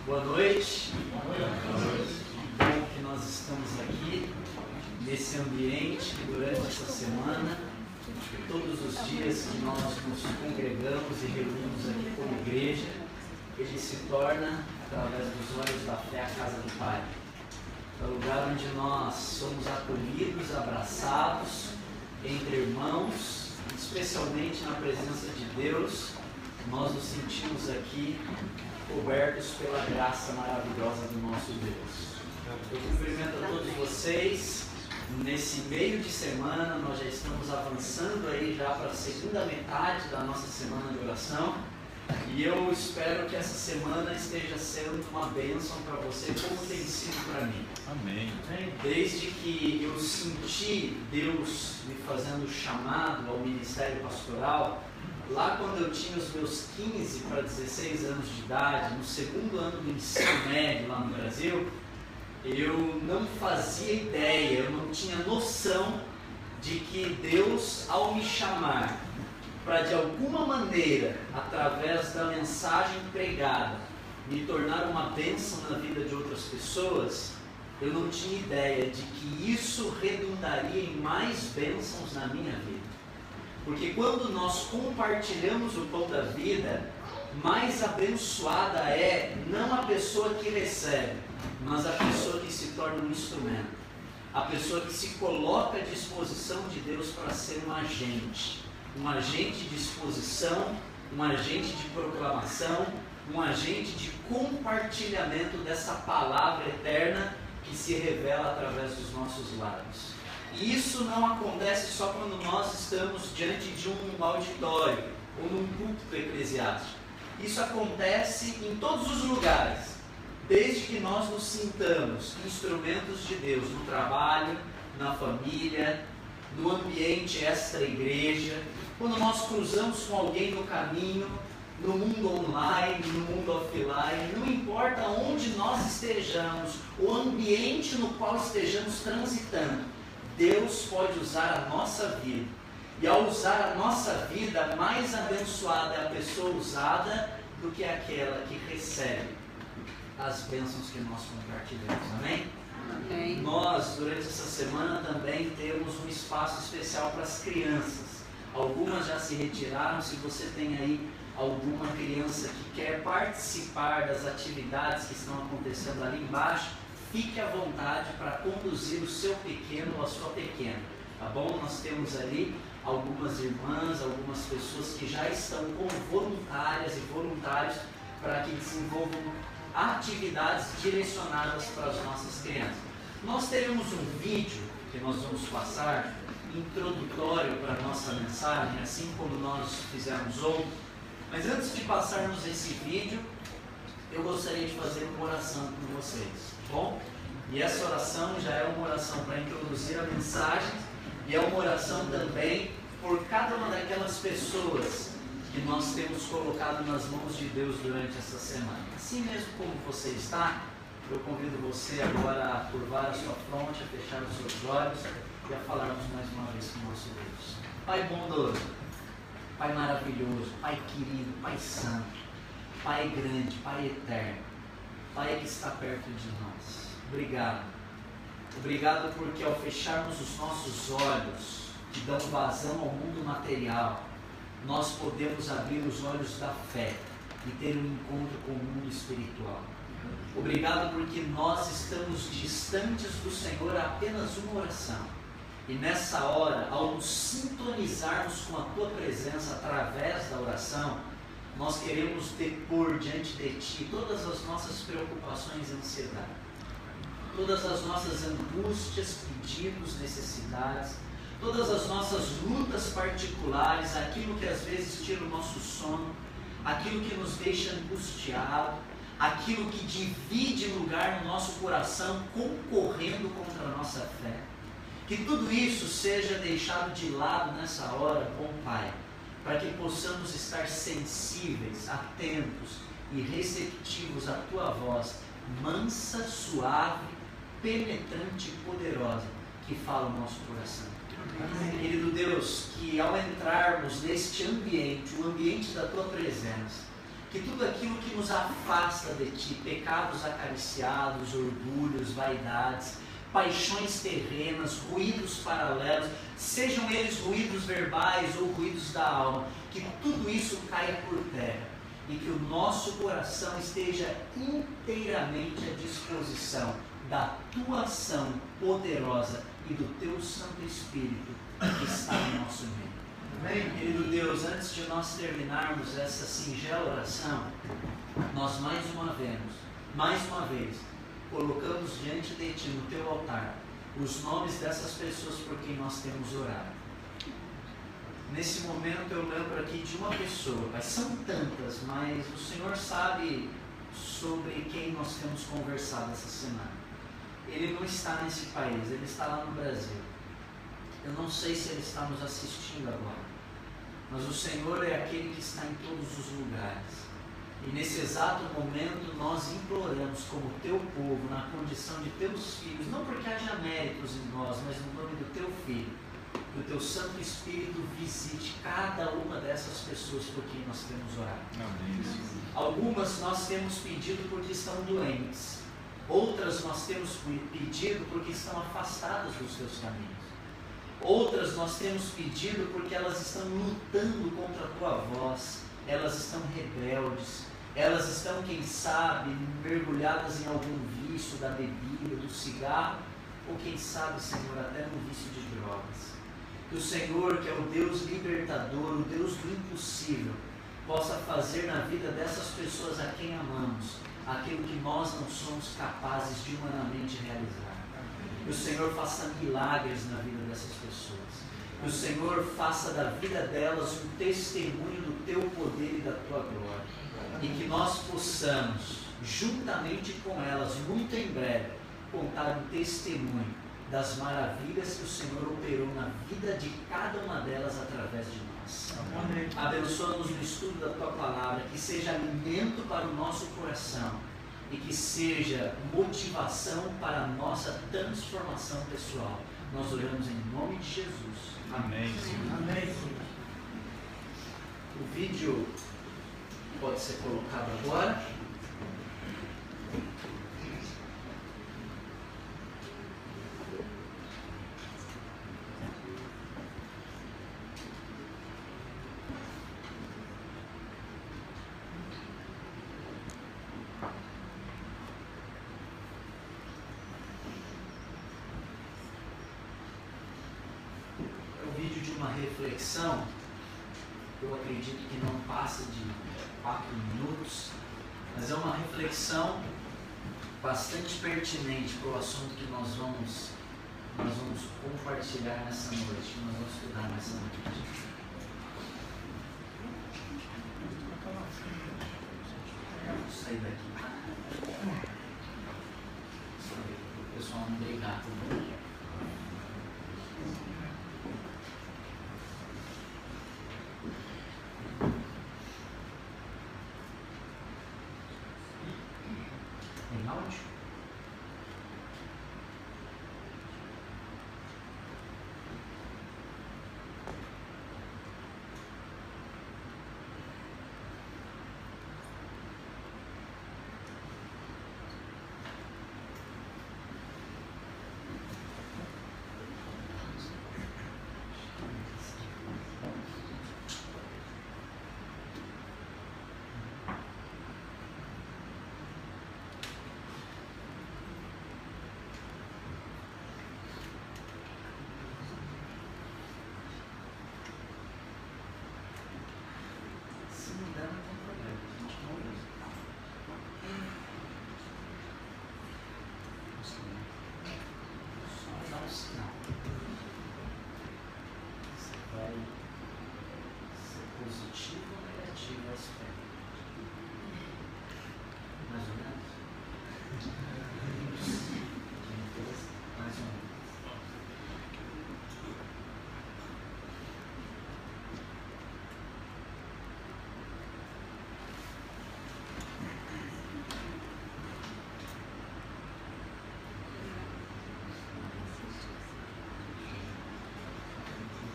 Boa noite. Bom que nós estamos aqui nesse ambiente que durante essa semana, todos os dias que nós nos congregamos e reunimos aqui como igreja, ele se torna, através dos olhos da fé, a casa do Pai. É o lugar onde nós somos acolhidos, abraçados, entre irmãos, especialmente na presença de Deus. Nós nos sentimos aqui cobertos pela graça maravilhosa do nosso Deus. Eu cumprimento a todos vocês. Nesse meio de semana, nós já estamos avançando aí já para a segunda metade da nossa semana de oração. E eu espero que essa semana esteja sendo uma bênção para você, como tem sido para mim. Amém. Desde que eu senti Deus me fazendo o chamado ao ministério pastoral, lá quando eu tinha os meus 15 para 16 anos de idade, no segundo ano do ensino médio lá no Brasil, eu não fazia ideia, eu não tinha noção de que Deus, ao me chamar para de alguma maneira, através da mensagem pregada, me tornar uma bênção na vida de outras pessoas, eu não tinha ideia de que isso redundaria em mais bênçãos na minha vida. Porque quando nós compartilhamos o pão da vida, mais abençoada é não a pessoa que recebe, mas a pessoa que se torna um instrumento. A pessoa que se coloca à disposição de Deus para ser um agente de exposição, um agente de proclamação, um agente de compartilhamento dessa palavra eterna que se revela através dos nossos lábios. E isso não acontece só quando nós estamos diante de um auditório ou num púlpito eclesiástico. Isso acontece em todos os lugares, desde que nós nos sintamos instrumentos de Deus no trabalho, na família, no ambiente extra-igreja, quando nós cruzamos com alguém no caminho, no mundo online, no mundo offline, não importa onde nós estejamos, o ambiente no qual estejamos transitando, Deus pode usar a nossa vida. E ao usar a nossa vida, mais abençoada é a pessoa usada do que aquela que recebe as bênçãos que nós compartilhamos. Amém? Amém. Nós, durante essa semana, também temos um espaço especial para as crianças. Algumas já se retiraram. Se você tem aí alguma criança que quer participar das atividades que estão acontecendo ali embaixo, fique à vontade para conduzir o seu pequeno ou a sua pequena, tá bom? Nós temos ali algumas irmãs, algumas pessoas que já estão como voluntárias e voluntários para que desenvolvam atividades direcionadas para as nossas crianças. Nós teremos um vídeo que nós vamos passar, introdutório para a nossa mensagem, assim como nós fizemos outro. Mas antes de passarmos esse vídeo, eu gostaria de fazer uma oração com vocês, tá bom? E essa oração já é uma oração para introduzir a mensagem e é uma oração também por cada uma daquelas pessoas que nós temos colocado nas mãos de Deus durante essa semana. Assim mesmo como você está, eu convido você agora a curvar a sua fronte, a fechar os seus olhos e a falarmos mais uma vez com o nosso Deus. Pai bondoso, Pai maravilhoso, Pai querido, Pai santo, Pai grande, Pai eterno, Pai que está perto de nós. Obrigado. Obrigado porque ao fecharmos os nossos olhos, que dão vazão ao mundo material, nós podemos abrir os olhos da fé e ter um encontro com o mundo espiritual. Obrigado porque nós estamos distantes do Senhor a apenas uma oração. E nessa hora, ao nos sintonizarmos com a Tua presença através da oração, nós queremos depor diante de Ti todas as nossas preocupações e ansiedades, todas as nossas angústias, pedidos, necessidades, todas as nossas lutas particulares, aquilo que às vezes tira o nosso sono, aquilo que nos deixa angustiado, aquilo que divide lugar no nosso coração, concorrendo contra a nossa fé. Que tudo isso seja deixado de lado nessa hora, bom Pai, para que possamos estar sensíveis, atentos e receptivos à Tua voz, mansa, suave, penetrante e poderosa, que fala o nosso coração. Amém. Querido Deus, que ao entrarmos neste ambiente, o ambiente da Tua presença, que tudo aquilo que nos afasta de Ti, pecados acariciados, orgulhos, vaidades, paixões terrenas, ruídos paralelos, sejam eles ruídos verbais ou ruídos da alma, que tudo isso caia por terra e que o nosso coração esteja inteiramente à disposição da Tua ação poderosa e do Teu Santo Espírito que está em nosso meio. Amém? Querido Deus, antes de nós terminarmos essa singela oração, nós mais uma vez, colocamos diante de Ti, no Teu altar, os nomes dessas pessoas por quem nós temos orado. Nesse momento eu lembro aqui de uma pessoa, Pai, são tantas, mas o Senhor sabe sobre quem nós temos conversado essa semana. Ele não está nesse país, ele está lá no Brasil. Eu não sei se ele está nos assistindo agora, mas o Senhor é aquele que está em todos os lugares. E nesse exato momento nós imploramos como Teu povo, na condição de Teus filhos, não porque haja méritos em nós, mas no nome do Teu Filho, que o Teu Santo Espírito visite cada uma dessas pessoas por quem nós temos orado. Amém. Algumas nós temos pedido porque estão doentes, outras nós temos pedido porque estão afastadas dos Teus caminhos. Outras nós temos pedido porque elas estão lutando contra a Tua voz, elas estão rebeldes, elas estão, quem sabe, mergulhadas em algum vício da bebida, do cigarro, ou quem sabe, Senhor, até no vício de drogas. Que o Senhor, que é o Deus libertador, o Deus do impossível, possa fazer na vida dessas pessoas a quem amamos, aquilo que nós não somos capazes de humanamente realizar. Que o Senhor faça milagres na vida dessas pessoas. Que o Senhor faça da vida delas um testemunho do Teu poder e da Tua glória. E que nós possamos, juntamente com elas, muito em breve, contar um testemunho das maravilhas que o Senhor operou na vida de cada uma delas através de nós. Abençoa-nos no estudo da Tua palavra, que seja alimento para o nosso coração e que seja motivação para a nossa transformação pessoal. Nós oramos em nome de Jesus. Amém. Amém. O vídeo pode ser colocado agora. Uma reflexão, eu acredito que não passa de 4 minutos, mas é uma reflexão bastante pertinente para o assunto que nós vamos compartilhar nessa noite, que nós vamos estudar nessa noite. Vou sair daqui. O pessoal não brigar comigo.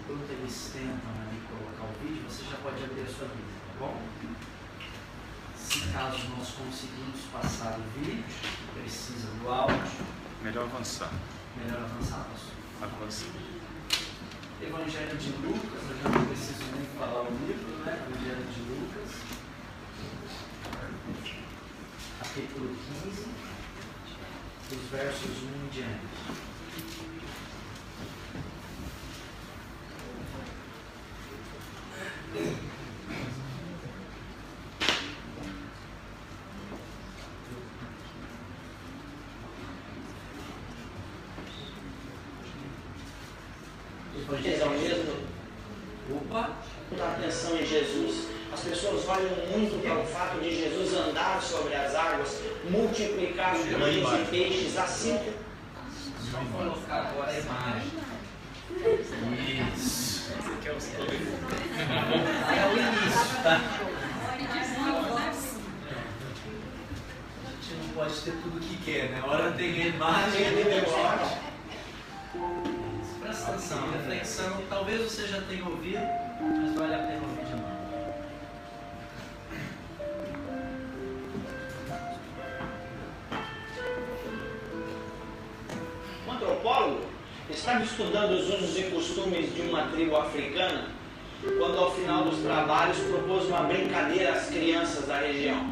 Enquanto eles tentam ali colocar o vídeo, você já pode abrir a sua Bíblia, tá bom? caso nós conseguimos passar o vídeo, precisa do áudio. Melhor avançar. Melhor avançar, pastor. Avançar. Evangelho de Lucas, eu já não preciso nem falar o livro, né? Evangelho de Lucas, capítulo 15, dos versos 1 em diante. Muita atenção em Jesus. As pessoas olham muito para o fato de Jesus andar sobre as águas, multiplicar pães e peixes, assim como... Só colocar agora a imagem. Isso. Esse aqui é o É o início, tá? A gente não pode ter tudo o que quer, né? A hora tem a imagem, presta atenção, reflexão. Talvez você já tenha ouvido, mas vale a pena ouvir de novo. Um antropólogo estava estudando os usos e costumes de uma tribo africana quando, ao final dos trabalhos, propôs uma brincadeira às crianças da região.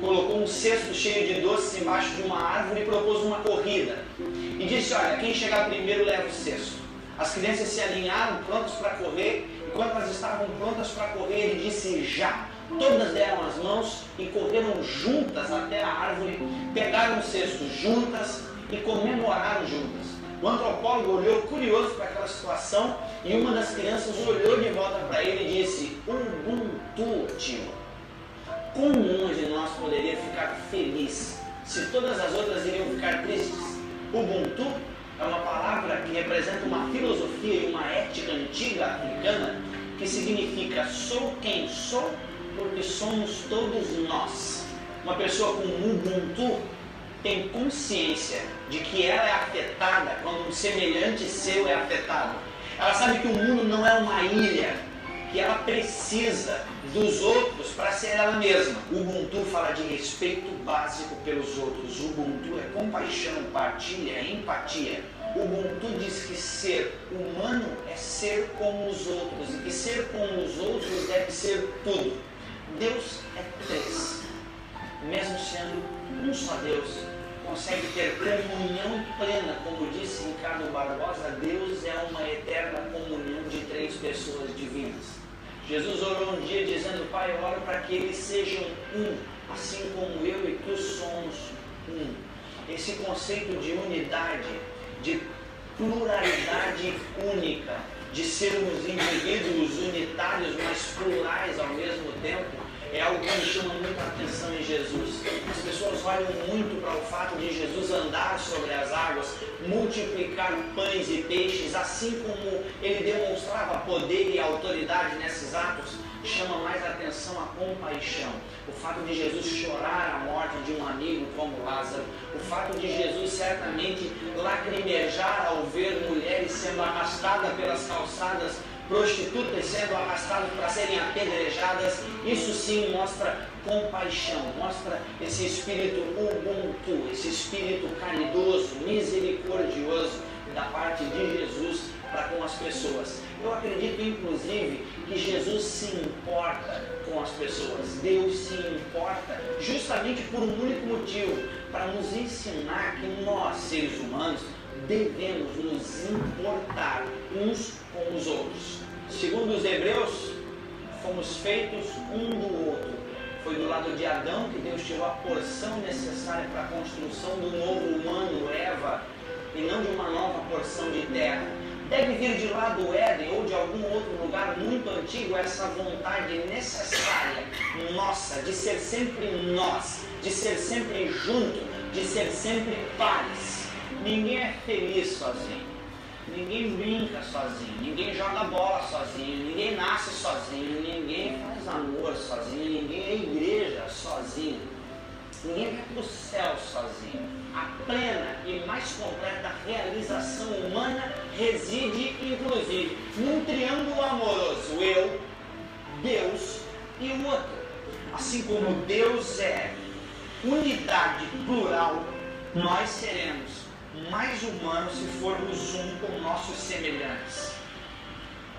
Colocou um cesto cheio de doces embaixo de uma árvore e propôs uma corrida. E disse: olha, quem chegar primeiro leva o cesto. As crianças se alinharam, prontas para correr, e quando elas estavam prontas para correr, ele disse: já. Todas deram as mãos e correram juntas até a árvore, pegaram o cesto juntas e comemoraram juntas. O antropólogo olhou curioso para aquela situação e uma das crianças olhou de volta para ele e disse: Ubuntu, tio. Como um de nós poderia ficar feliz se todas as outras iriam ficar tristes? Ubuntu é uma palavra que representa uma filosofia e uma ética antiga africana que significa sou quem sou porque somos todos nós. Uma pessoa com Ubuntu tem consciência de que ela é afetada quando um semelhante seu é afetado. Ela sabe que o mundo não é uma ilha, que ela precisa dos outros para ser ela mesma. O Ubuntu fala de respeito básico pelos outros. O Ubuntu é compaixão, partilha, empatia. O Ubuntu diz que ser humano é ser como os outros e que ser como os outros deve ser tudo. Deus é três. Mesmo sendo um só Deus, consegue ter comunhão plena, como disse Ricardo Barbosa. Deus é uma eterna comunhão de três pessoas divinas. Jesus orou um dia dizendo: Pai, eu oro para que eles sejam um, assim como eu e tu somos um. Esse conceito de unidade, de pluralidade única, de sermos indivíduos unitários, mas plurais ao mesmo tempo, é algo que me chama muita atenção em Jesus. As pessoas olham muito para o fato de Jesus andar sobre as águas, multiplicar pães e peixes, assim como ele demonstrava poder e autoridade nesses atos. Chama mais atenção a compaixão. O fato de Jesus chorar a morte de um amigo como Lázaro. O fato de Jesus certamente lacrimejar ao ver mulheres sendo arrastadas pelas calçadas, prostitutas sendo arrastadas para serem apedrejadas. Isso sim mostra compaixão, mostra esse espírito Ubuntu, esse espírito caridoso, misericordioso da parte de Jesus para com as pessoas. Eu acredito inclusive que Jesus se importa com as pessoas. Deus se importa justamente por um único motivo: para nos ensinar que nós, seres humanos, devemos nos importar uns com os outros. Segundo os Hebreus, fomos feitos um do outro. Foi do lado de Adão que Deus tirou a porção necessária para a construção do novo humano, Eva, e não de uma nova porção de terra. Deve vir de lá do Éden ou de algum outro lugar muito antigo essa vontade necessária nossa de ser sempre nós, de ser sempre junto, de ser sempre pares. Ninguém é feliz sozinho, ninguém brinca sozinho, ninguém joga bola sozinho, ninguém nasce sozinho, ninguém faz amor sozinho, ninguém é igreja sozinho, ninguém vai para o céu sozinho. A plena e mais completa realização humana reside, inclusive, num triângulo amoroso: eu, Deus e o outro. Assim como Deus é unidade plural, nós seremos mais humanos se formos um com nossos semelhantes.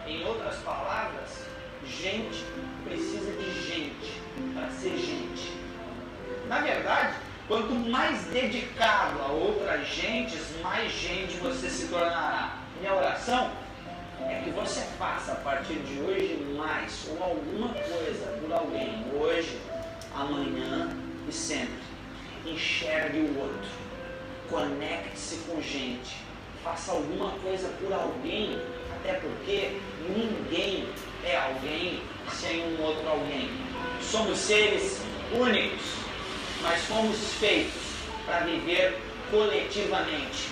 Em outras palavras, gente precisa de gente para ser gente. Na verdade, quanto mais dedicado a outras gentes, mais gente você se tornará. Minha oração é que você faça a partir de hoje mais ou alguma coisa por alguém, hoje, amanhã e sempre. Enxergue o outro, conecte-se com gente, faça alguma coisa por alguém, até porque ninguém é alguém sem um outro alguém. Somos seres únicos, mas fomos feitos para viver coletivamente.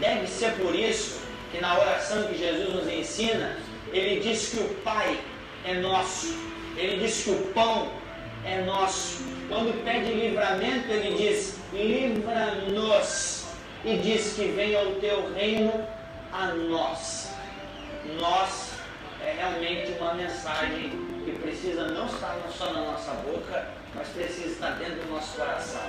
Deve ser por isso que na oração que Jesus nos ensina, ele diz que o Pai é nosso, ele diz que o pão é nosso. Quando pede livramento, ele diz: livra-nos, e diz que venha o teu reino a nós. Nós é realmente uma mensagem que precisa não estar só na nossa boca, mas precisa estar dentro do nosso coração.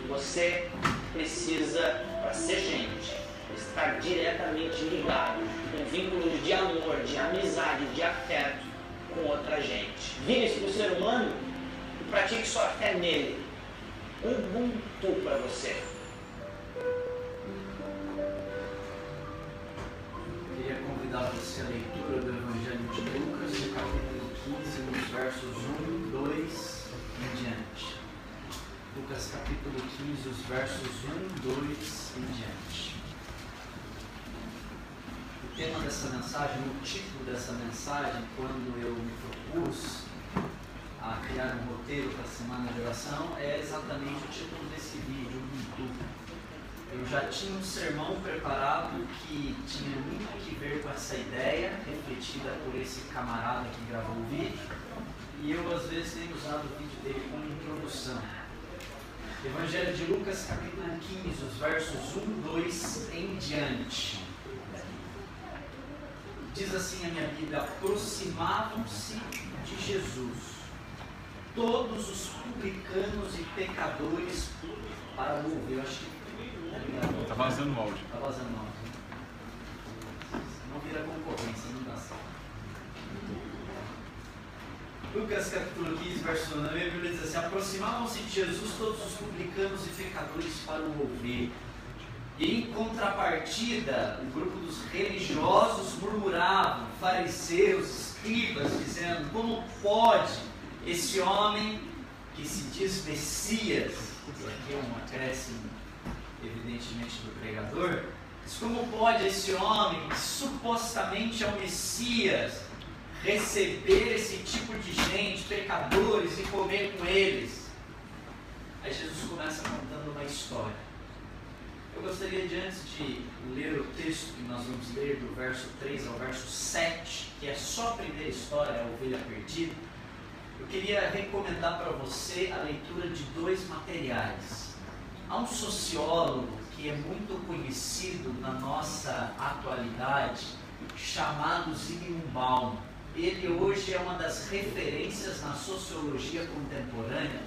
Você precisa, para ser gente, estar diretamente ligado com vínculos de amor, de amizade, de afeto com outra gente. Vire-se para o ser humano e pratique sua fé nele. Ubuntu para você. Queria convidar você à leitura do Evangelho de Lucas, no capítulo 15, nos versos 1, 2 em diante. Lucas capítulo 15, os versos 1, 2 em diante. O tema dessa mensagem, o título dessa mensagem, quando eu me propus a criar um roteiro para a semana de oração, é exatamente o título desse vídeo, Ubuntu. Eu já tinha um sermão preparado que tinha muito que ver com essa ideia, refletida por esse camarada que gravou o vídeo, e eu às vezes tenho usado o vídeo dele como introdução. Evangelho de Lucas, capítulo 15, os versos 1, 2 em diante. Diz assim a minha Bíblia: aproximavam-se de Jesus todos os publicanos e pecadores para o ouvir. Eu acho que está vazando o áudio. Está vazando o áudio. Não vira concorrência, não dá certo. Lucas capítulo 15, verso 9, a Bíblia diz assim: aproximavam-se de Jesus todos os publicanos e pecadores para o ouvir. E em contrapartida, o grupo dos religiosos murmuravam, fariseus, escribas, dizendo: como pode esse homem que se diz Messias, e aqui é um acréscimo evidentemente do pregador, mas como pode esse homem que supostamente é o Messias receber esse tipo de gente, pecadores, e comer com eles? Aí Jesus começa contando uma história. Eu gostaria de, antes de ler o texto que nós vamos ler, do verso 3 ao verso 7, que é só a primeira história, a ovelha perdida, eu queria recomendar para você a leitura de dois materiais. Há um sociólogo que é muito conhecido na nossa atualidade, chamado Zygmunt Bauman. Ele hoje é uma das referências na sociologia contemporânea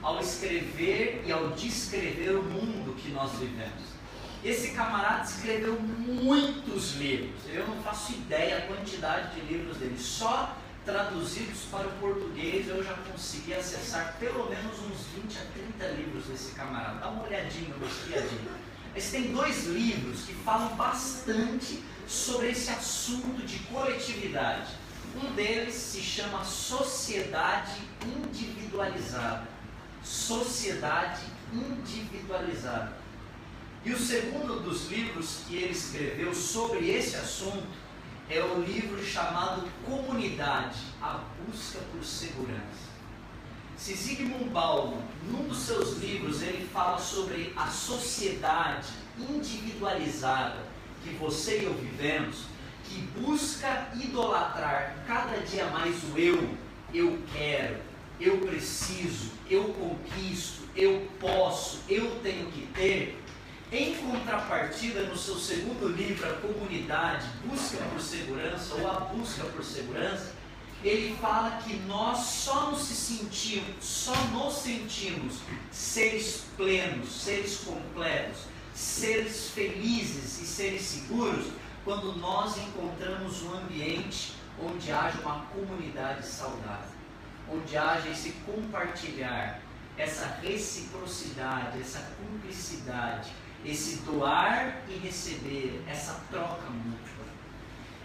ao escrever e ao descrever o mundo que nós vivemos. Esse camarada escreveu muitos livros, eu não faço ideia da quantidade de livros dele, só traduzidos para o português eu já consegui acessar pelo menos uns 20 a 30 livros desse camarada. Dá uma olhadinha, uma espiadinha. Mas tem dois livros que falam bastante sobre esse assunto de coletividade. Um deles se chama Sociedade Individualizada. Sociedade Individualizada. E o segundo dos livros que ele escreveu sobre esse assunto é o livro chamado Comunidade, a busca por segurança. Se Zygmunt Bauman, num dos seus livros, ele fala sobre a sociedade individualizada que você e eu vivemos, que busca idolatrar cada dia mais o eu quero, eu preciso, eu conquisto, eu posso, eu tenho que ter. Em contrapartida, no seu segundo livro, A Comunidade, Busca por Segurança, ou A Busca por Segurança, ele fala que nós só nos sentimos seres plenos, seres completos, seres felizes e seres seguros quando nós encontramos um ambiente onde haja uma comunidade saudável, onde haja esse compartilhar, essa reciprocidade, essa cumplicidade, esse doar e receber, essa troca mútua.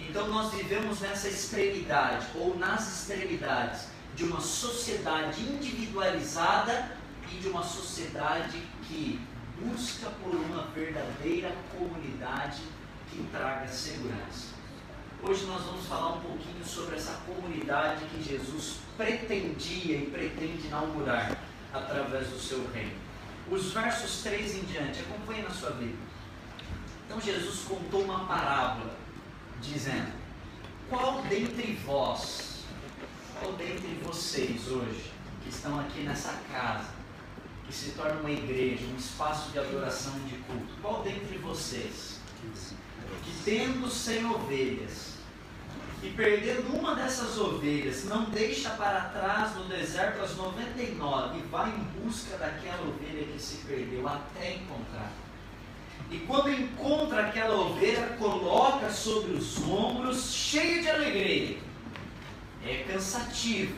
Então nós vivemos nessa extremidade, ou nas extremidades, de uma sociedade individualizada e de uma sociedade que busca por uma verdadeira comunidade que traga segurança. Hoje nós vamos falar um pouquinho sobre essa comunidade que Jesus pretendia e pretende inaugurar através do seu reino. Os versos 3 em diante, acompanhe na sua Bíblia. Então Jesus contou uma parábola, dizendo: qual dentre vocês hoje, que estão aqui nessa casa, que se torna uma igreja, um espaço de adoração e de culto, qual dentre vocês, que tendo 100 ovelhas, e perdendo uma dessas ovelhas, não deixa para trás no deserto as 99 e vai em busca daquela ovelha que se perdeu até encontrar? E quando encontra aquela ovelha, coloca sobre os ombros, cheio de alegria. É cansativo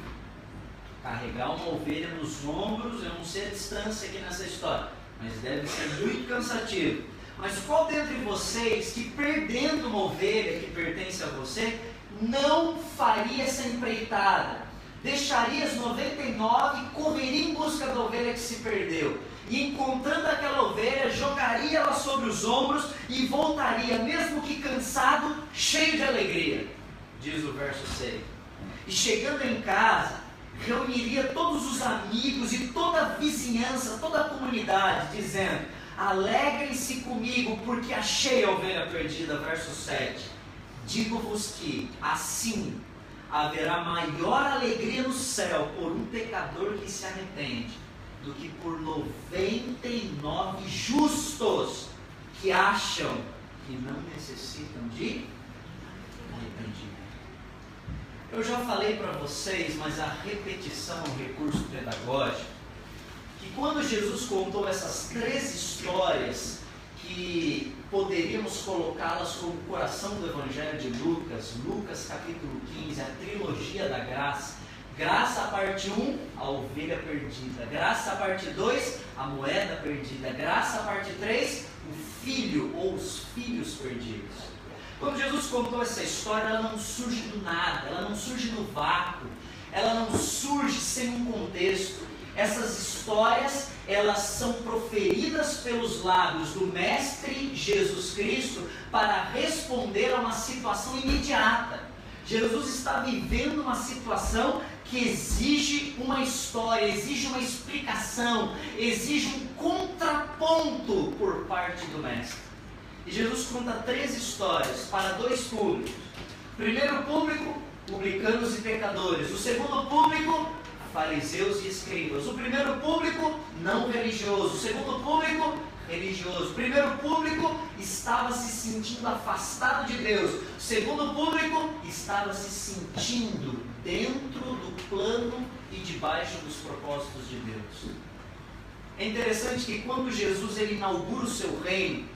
carregar uma ovelha nos ombros. Eu não sei a distância aqui nessa história, mas deve ser muito cansativo. Mas qual dentre vocês que, perdendo uma ovelha que pertence a você, não faria essa empreitada, deixaria as 99 e correria em busca da ovelha que se perdeu, e encontrando aquela ovelha, jogaria ela sobre os ombros e voltaria, mesmo que cansado, cheio de alegria? Diz o verso 6. E chegando em casa, reuniria todos os amigos e toda a vizinhança, toda a comunidade, dizendo: alegrem-se comigo, porque achei a ovelha perdida. Verso 7. Digo-vos que, assim, haverá maior alegria no céu por um pecador que se arrepende, do que por 99 justos que acham que não necessitam de arrependimento. Eu já falei para vocês, mas a repetição é um recurso pedagógico, que quando Jesus contou essas 3 histórias, que poderíamos colocá-las como o coração do Evangelho de Lucas, Lucas capítulo 15, a trilogia da graça. Graça a parte 1, a ovelha perdida. Graça a parte 2, a moeda perdida. Graça a parte 3, o filho ou os filhos perdidos. Quando Jesus contou essa história, ela não surge do nada, ela não surge no vácuo, ela não surge sem um contexto. Essas histórias, elas são proferidas pelos lábios do Mestre Jesus Cristo para responder a uma situação imediata. Jesus está vivendo uma situação que exige uma história, exige uma explicação, exige um contraponto por parte do Mestre. E Jesus conta 3 histórias para 2 públicos. O primeiro público, publicanos e pecadores. O segundo público, fariseus e escribas. O primeiro público, não religioso. O segundo público, religioso. O primeiro público estava se sentindo afastado de Deus. O segundo público estava se sentindo dentro do plano e debaixo dos propósitos de Deus. É interessante que quando Jesus ele inaugura o seu reino,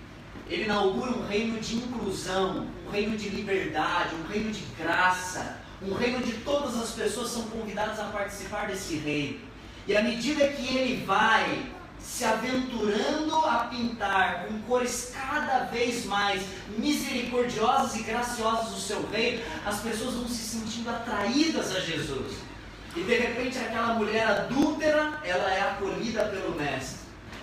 ele inaugura um reino de inclusão, um reino de liberdade, um reino de graça, um reino onde todas as pessoas são convidadas a participar desse reino. E à medida que ele vai se aventurando a pintar com cores cada vez mais misericordiosas e graciosas o seu reino, as pessoas vão se sentindo atraídas a Jesus. E de repente aquela mulher adúltera, ela é acolhida pelo Mestre.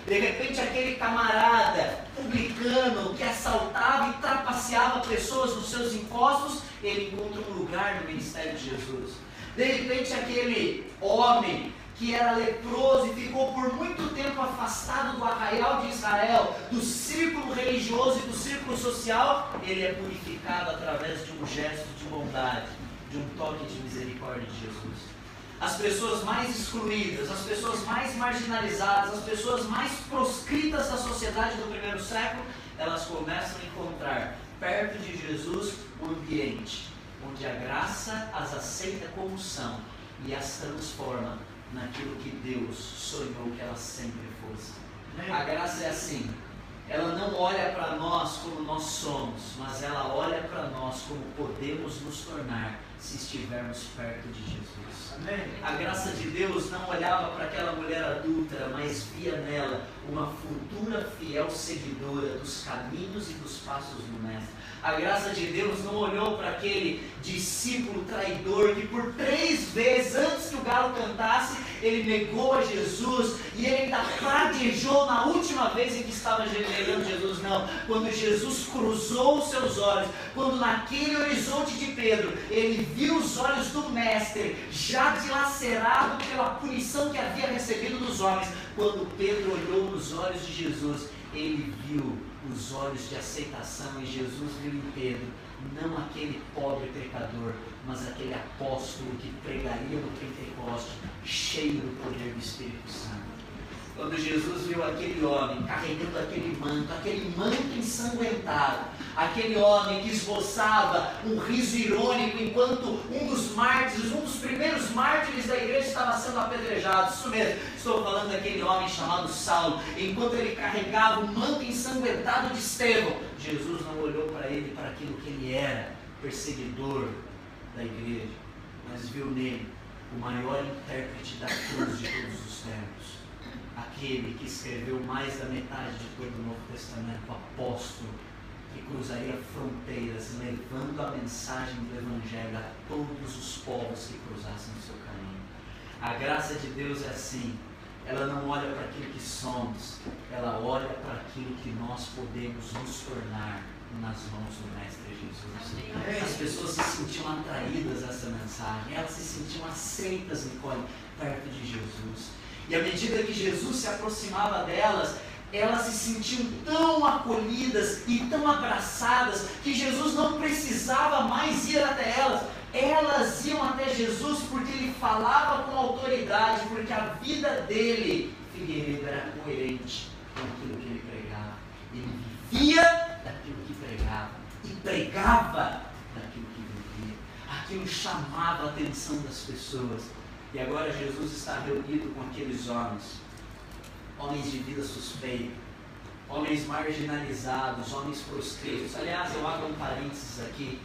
De repente aquele camarada publicano que assaltava e trapaceava pessoas nos seus impostos, ele encontra um lugar no ministério de Jesus. De repente aquele homem que era leproso e ficou por muito tempo afastado do arraial de Israel, do círculo religioso e do círculo social, ele é purificado através de um gesto de bondade, de um toque de misericórdia de Jesus. As pessoas mais excluídas, as pessoas mais marginalizadas, as pessoas mais proscritas da sociedade do primeiro século, elas começam a encontrar perto de Jesus um ambiente onde a graça as aceita como são e as transforma naquilo que Deus sonhou que elas sempre fossem. A graça é assim, ela não olha para nós como nós somos, mas ela olha para nós como podemos nos tornar se estivermos perto de Jesus. Amém. A graça de Deus não olhava para aquela mulher adúltera, mas via nela uma futura fiel seguidora dos caminhos e dos passos do Mestre. A graça de Deus não olhou para aquele discípulo traidor que por 3 vezes antes que o galo cantasse, ele negou a Jesus e ele ainda praguejou na última vez em que estava negando Jesus. Não, quando Jesus cruzou os seus olhos, quando naquele horizonte de Pedro, ele viu os olhos do Mestre já dilacerado pela punição que havia recebido dos homens, quando Pedro olhou nos olhos de Jesus, ele viu os olhos de aceitação e Jesus viu em Pedro não aquele pobre pecador, mas aquele apóstolo que pregaria no Pentecoste, cheio do poder do Espírito Santo. Quando Jesus viu aquele homem carregando aquele manto ensanguentado, aquele homem que esboçava um riso irônico enquanto um dos primeiros mártires da igreja estava sendo apedrejado, isso mesmo, estou falando daquele homem chamado Saulo, enquanto ele carregava o manto ensanguentado de Estevão, Jesus não olhou para ele, para aquilo que ele era, perseguidor da igreja, mas viu nele o maior intérprete da cruz de todos os tempos. Aquele que escreveu mais da metade de todo o Novo Testamento, o apóstolo, que cruzaria fronteiras, levando a mensagem do Evangelho a todos os povos que cruzassem o seu caminho. A graça de Deus é assim, ela não olha para aquilo que somos, ela olha para aquilo que nós podemos nos tornar nas mãos do Mestre Jesus. As pessoas se sentiam atraídas a essa mensagem, elas se sentiam aceitas, Nicole, perto de Jesus. E à medida que Jesus se aproximava delas, elas se sentiam tão acolhidas e tão abraçadas que Jesus não precisava mais ir até elas. Elas iam até Jesus porque ele falava com autoridade, porque a vida dele, Figueiredo, era coerente com aquilo que ele pregava. Ele vivia daquilo que pregava e pregava daquilo que vivia. Aquilo chamava a atenção das pessoas. E agora Jesus está reunido com aqueles homens de vida suspeita, homens marginalizados, homens proscritos. Aliás, eu abro um parênteses aqui,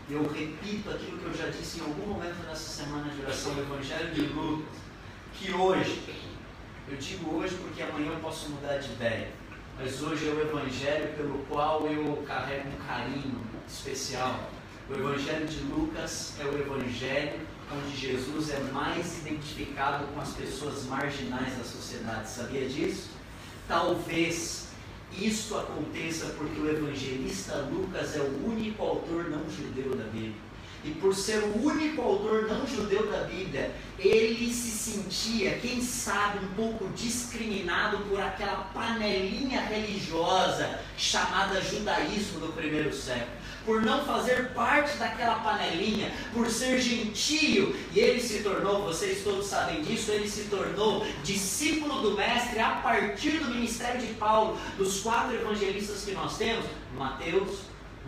eu repito aquilo que eu já disse em algum momento nessa semana de oração, o Evangelho de Lucas, que hoje, eu digo hoje porque amanhã eu posso mudar de ideia, mas hoje é o Evangelho pelo qual eu carrego um carinho especial. O Evangelho de Lucas é o Evangelho onde Jesus é mais identificado com as pessoas marginais da sociedade. Sabia disso? Talvez isso aconteça porque o evangelista Lucas é o único autor não judeu da Bíblia. E por ser o único autor não judeu da Bíblia, ele se sentia, quem sabe, um pouco discriminado por aquela panelinha religiosa chamada judaísmo do primeiro século. Por não fazer parte daquela panelinha, por ser gentio, e ele se tornou, vocês todos sabem disso, ele se tornou discípulo do Mestre a partir do ministério de Paulo. Dos 4 evangelistas que nós temos, Mateus,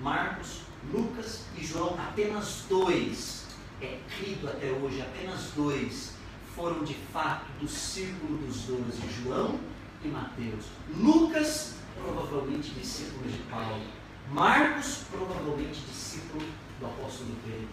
Marcos, Lucas e João, apenas 2, é crido até hoje, apenas 2 foram de fato do círculo dos 12, João e Mateus. Lucas, provavelmente discípulo de Paulo. Marcos, provavelmente discípulo do apóstolo Pedro.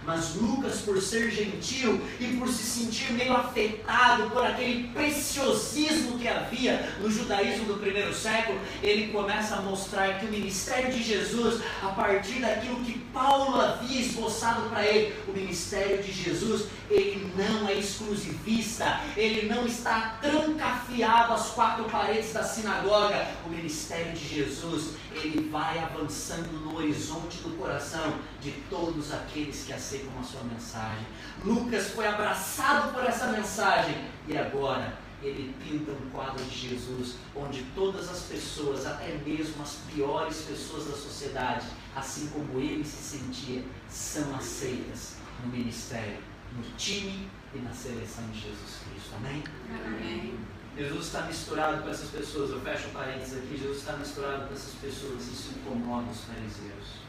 Mas Lucas, por ser gentil e por se sentir meio afetado por aquele preciosismo que havia no judaísmo do primeiro século, ele começa a mostrar que o ministério de Jesus, a partir daquilo que Paulo havia esboçado para ele, o ministério de Jesus, ele não é exclusivista, ele não está trancafiado às 4 paredes da sinagoga. O ministério de Jesus, ele vai avançando no horizonte do coração de todos aqueles que aceitam a sua mensagem. Lucas foi abraçado por essa mensagem e agora ele pinta um quadro de Jesus onde todas as pessoas, até mesmo as piores pessoas da sociedade, assim como ele se sentia, são aceitas no ministério, no time e na seleção de Jesus Cristo. Amém? Amém. Jesus está misturado com essas pessoas. Eu fecho parênteses aqui. Jesus está misturado com essas pessoas. Isso incomoda os fariseus.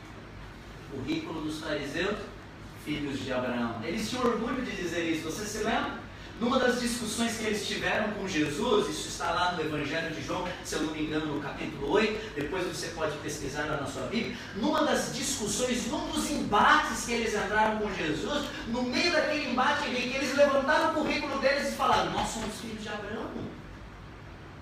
O currículo dos fariseus filhos de Abraão. Eles tinham orgulho de dizer isso, você se lembra? Numa das discussões que eles tiveram com Jesus, isso está lá no Evangelho de João, se eu não me engano, no capítulo 8, depois você pode pesquisar lá na sua Bíblia. Numa das discussões, num dos embates que eles entraram com Jesus, no meio daquele embate em que eles levantaram o currículo deles e falaram: nós somos filhos de Abraão.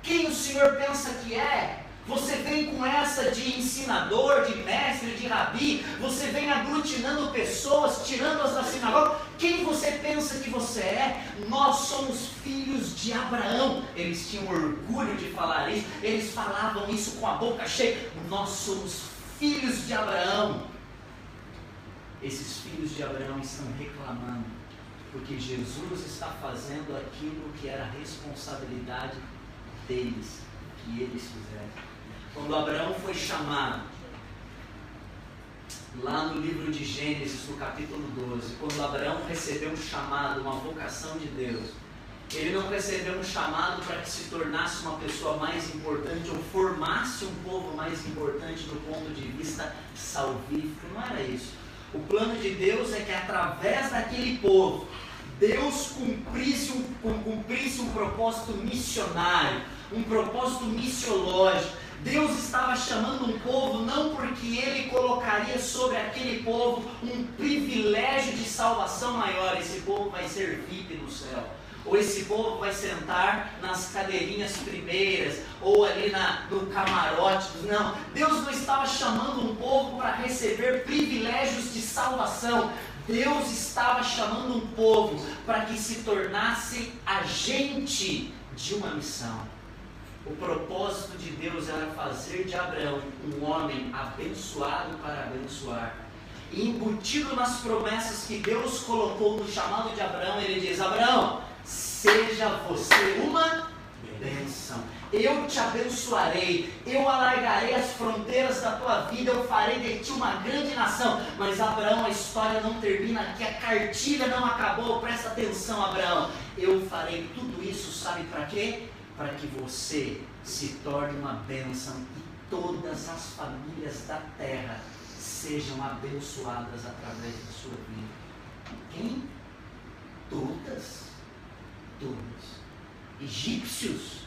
Quem o Senhor pensa que é? Você vem com essa de ensinador, de mestre, de rabi, você vem aglutinando pessoas, tirando-as da sinagoga. Quem você pensa que você é? Nós somos filhos de Abraão. Eles tinham orgulho de falar isso, eles falavam isso com a boca cheia. Nós somos filhos de Abraão. Esses filhos de Abraão estão reclamando, porque Jesus está fazendo aquilo que era responsabilidade deles, que eles fizeram. Quando Abraão foi chamado, lá no livro de Gênesis, no capítulo 12, quando Abraão recebeu um chamado, uma vocação de Deus, ele não recebeu um chamado para que se tornasse uma pessoa mais importante ou formasse um povo mais importante do ponto de vista salvífico, não era isso. O plano de Deus é que através daquele povo, Deus cumprisse um propósito missionário, um propósito missiológico. Deus estava chamando um povo não porque Ele colocaria sobre aquele povo um privilégio de salvação maior. Esse povo vai ser VIP no céu, ou esse povo vai sentar nas cadeirinhas primeiras, ou ali no camarote. Não, Deus não estava chamando um povo para receber privilégios de salvação. Deus estava chamando um povo para que se tornasse agente de uma missão. O propósito de Deus era fazer de Abraão um homem abençoado para abençoar. E embutido nas promessas que Deus colocou no chamado de Abraão, ele diz: Abraão, seja você uma bênção. Eu te abençoarei, eu alargarei as fronteiras da tua vida, eu farei de ti uma grande nação. Mas Abraão, a história não termina aqui, a cartilha não acabou. Presta atenção, Abraão. Eu farei tudo isso, sabe para quê? Para que você se torne uma bênção e todas as famílias da terra sejam abençoadas através da sua vida. Quem? Todas. Todas. Egípcios,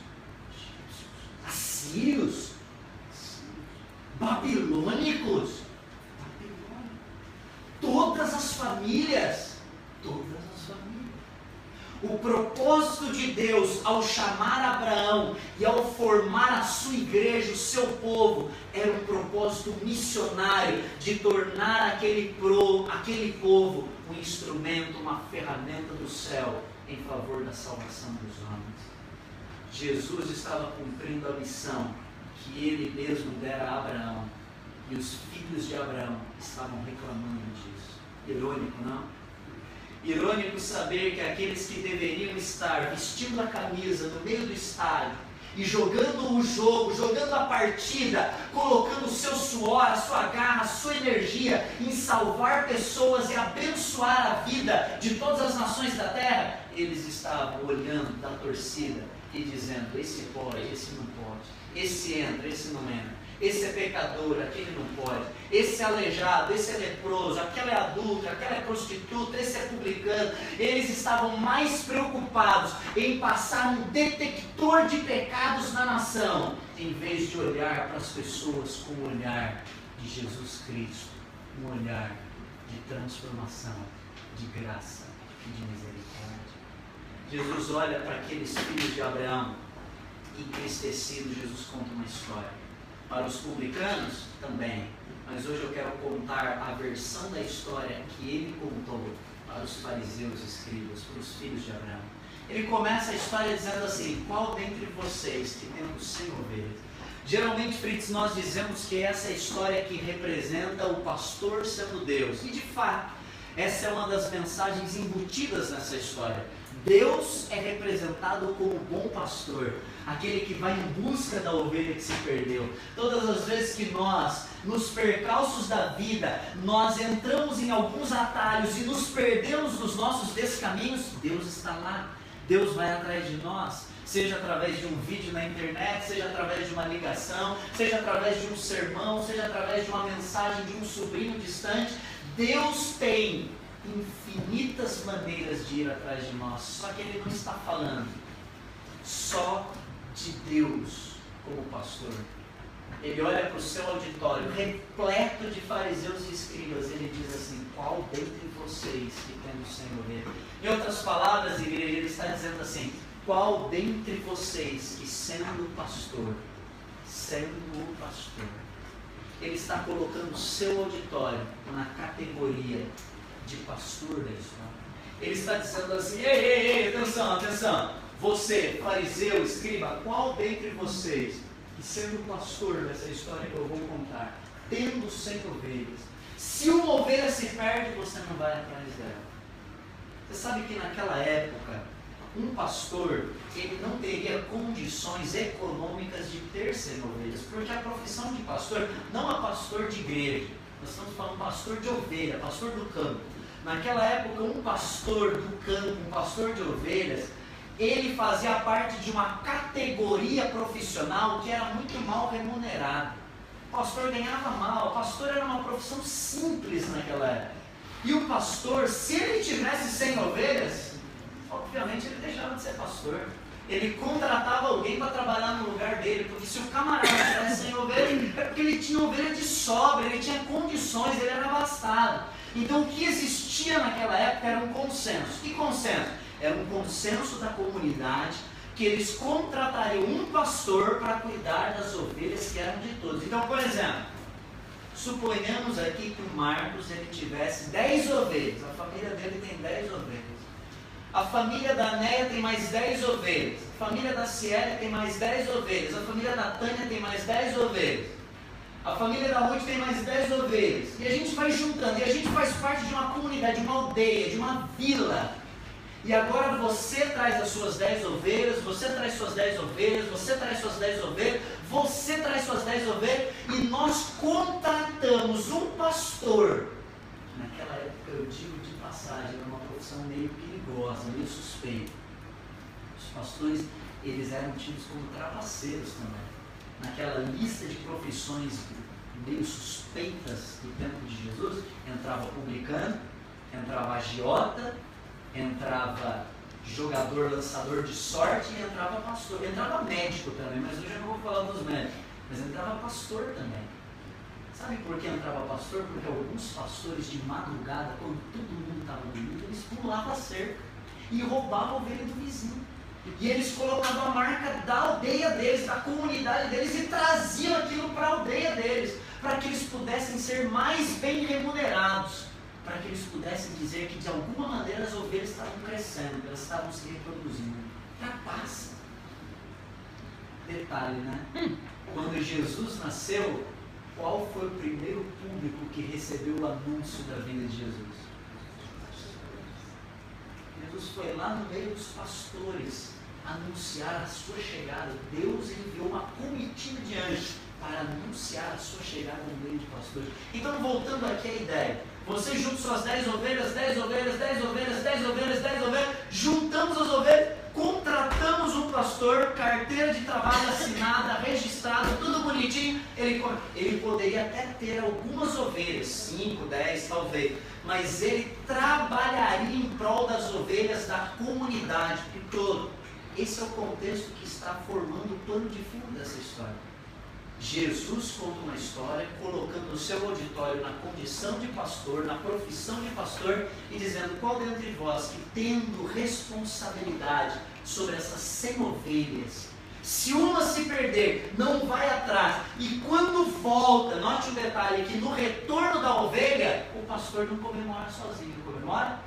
assírios, babilônicos, todas as famílias, todas as famílias. O propósito de Deus ao chamar Abraão e ao formar a sua igreja, o seu povo, era um propósito missionário de tornar aquele povo um instrumento, uma ferramenta do céu em favor da salvação dos homens. Jesus estava cumprindo a missão que ele mesmo dera a Abraão, e os filhos de Abraão estavam reclamando disso. Irônico, não? Irônico saber que aqueles que deveriam estar vestindo a camisa no meio do estádio e jogando o jogo, jogando a partida, colocando o seu suor, a sua garra, a sua energia em salvar pessoas e abençoar a vida de todas as nações da terra, eles estavam olhando da torcida e dizendo: esse pode, esse não pode, esse entra, esse não entra. Esse é pecador, aquele não pode. Esse é aleijado, esse é leproso, aquela é adulta, aquela é prostituta, esse é publicano. Eles estavam mais preocupados em passar um detector de pecados na nação, em vez de olhar para as pessoas com o olhar de Jesus Cristo, um olhar de transformação, de graça e de misericórdia. Jesus olha para aqueles filhos de Abraão, entristecido. Jesus conta uma história. Para os publicanos, também. Mas hoje eu quero contar a versão da história que ele contou para os fariseus e escribas, para os filhos de Abraão. Ele começa a história dizendo assim: qual dentre vocês que tendo 100 ovelhas? Geralmente, Fritz, nós dizemos que essa é a história que representa o pastor sendo Deus. E de fato, essa é uma das mensagens embutidas nessa história. Deus é representado como bom pastor, aquele que vai em busca da ovelha que se perdeu. Todas as vezes que nós, nos percalços da vida, nós entramos em alguns atalhos e nos perdemos nos nossos descaminhos, Deus está lá. Deus vai atrás de nós, seja através de um vídeo na internet, seja através de uma ligação, seja através de um sermão, seja através de uma mensagem de um sobrinho distante. Deus tem infinitas maneiras de ir atrás de nós, só que ele não está falando só de Deus como pastor. Ele olha para o seu auditório repleto de fariseus e escribas, ele diz assim: qual dentre vocês que tem o Senhor ovelha? Em outras palavras, igreja, ele está dizendo assim: qual dentre vocês que sendo pastor, ele está colocando o seu auditório na categoria de pastor da história. Ele está dizendo assim: ei, atenção, você, fariseu, escriba, qual dentre vocês, que sendo pastor dessa história que eu vou contar, tendo 100 ovelhas, se uma ovelha se perde, você não vai atrás dela? Você sabe que naquela época, um pastor, ele não teria condições econômicas de ter 100 ovelhas, porque a profissão de pastor não é pastor de igreja, nós estamos falando pastor de ovelha, pastor do campo. Naquela época, um pastor do campo, um pastor de ovelhas, ele fazia parte de uma categoria profissional que era muito mal remunerada. O pastor ganhava mal, o pastor era uma profissão simples naquela época. E o pastor, se ele tivesse 100 ovelhas, obviamente ele deixava de ser pastor. Ele contratava alguém para trabalhar no lugar dele, porque se o camarada tivesse 100 ovelhas, é porque ele tinha ovelha de sobra, ele tinha condições, ele era abastado. Então o que existia naquela época era um consenso. Que consenso? Era um consenso da comunidade que eles contratariam um pastor para cuidar das ovelhas que eram de todos. Então, por exemplo, suponhamos aqui que o Marcos ele tivesse 10 ovelhas, a família dele tem 10 ovelhas. A família da Néia tem mais 10 ovelhas, a família da Ciélia tem mais 10 ovelhas, a família da Tânia tem mais 10 ovelhas, a família da Ruth tem mais 10 ovelhas. E a gente vai juntando, e a gente faz parte de uma comunidade, de uma aldeia, de uma vila. E agora você traz as suas 10 ovelhas, você traz suas 10 ovelhas, você traz suas 10 ovelhas, você traz suas 10 ovelhas, e nós contratamos um pastor. Naquela época, eu digo de passagem, era uma profissão meio perigosa, meio suspeita. Os pastores, eles eram tidos como trapaceiros também. Naquela lista de profissões meio suspeitas do tempo de Jesus, entrava publicano, entrava agiota, entrava jogador, lançador de sorte e entrava pastor. Entrava médico também, mas hoje eu não vou falar dos médicos, mas entrava pastor também. Sabe por que entrava pastor? Porque alguns pastores de madrugada, quando todo mundo estava dormindo, eles pulavam a cerca e roubavam a ovelha do vizinho. E eles colocavam a marca da aldeia deles, da comunidade deles, e traziam aquilo para a aldeia deles, para que eles pudessem ser mais bem remunerados, para que eles pudessem dizer que de alguma maneira as ovelhas estavam crescendo, elas estavam se reproduzindo. Trapaça. Detalhe, né? Quando Jesus nasceu, qual foi o primeiro público que recebeu o anúncio da vinda de Jesus? Jesus foi lá no meio dos pastores anunciar a sua chegada. Deus enviou uma comitiva de anjos para anunciar a sua chegada no meio de pastores. Então, voltando aqui à ideia, você junta suas 10 ovelhas, 10 ovelhas, 10 ovelhas, 10 ovelhas, 10 ovelhas, juntamos as ovelhas, contratamos um pastor, carteira de trabalho assinada, registrada, tudo bonitinho. Ele poderia até ter algumas ovelhas, 5, 10 talvez, mas ele trabalharia em prol das ovelhas da comunidade todo. Esse é o contexto que está formando o plano de fundo dessa história. Jesus conta uma história colocando o seu auditório na condição de pastor, na profissão de pastor, e dizendo: qual dentre vós que tendo responsabilidade sobre essas 100 ovelhas, se uma se perder, não vai atrás, e quando volta, note o detalhe que no retorno da ovelha, o pastor não comemora sozinho, comemora?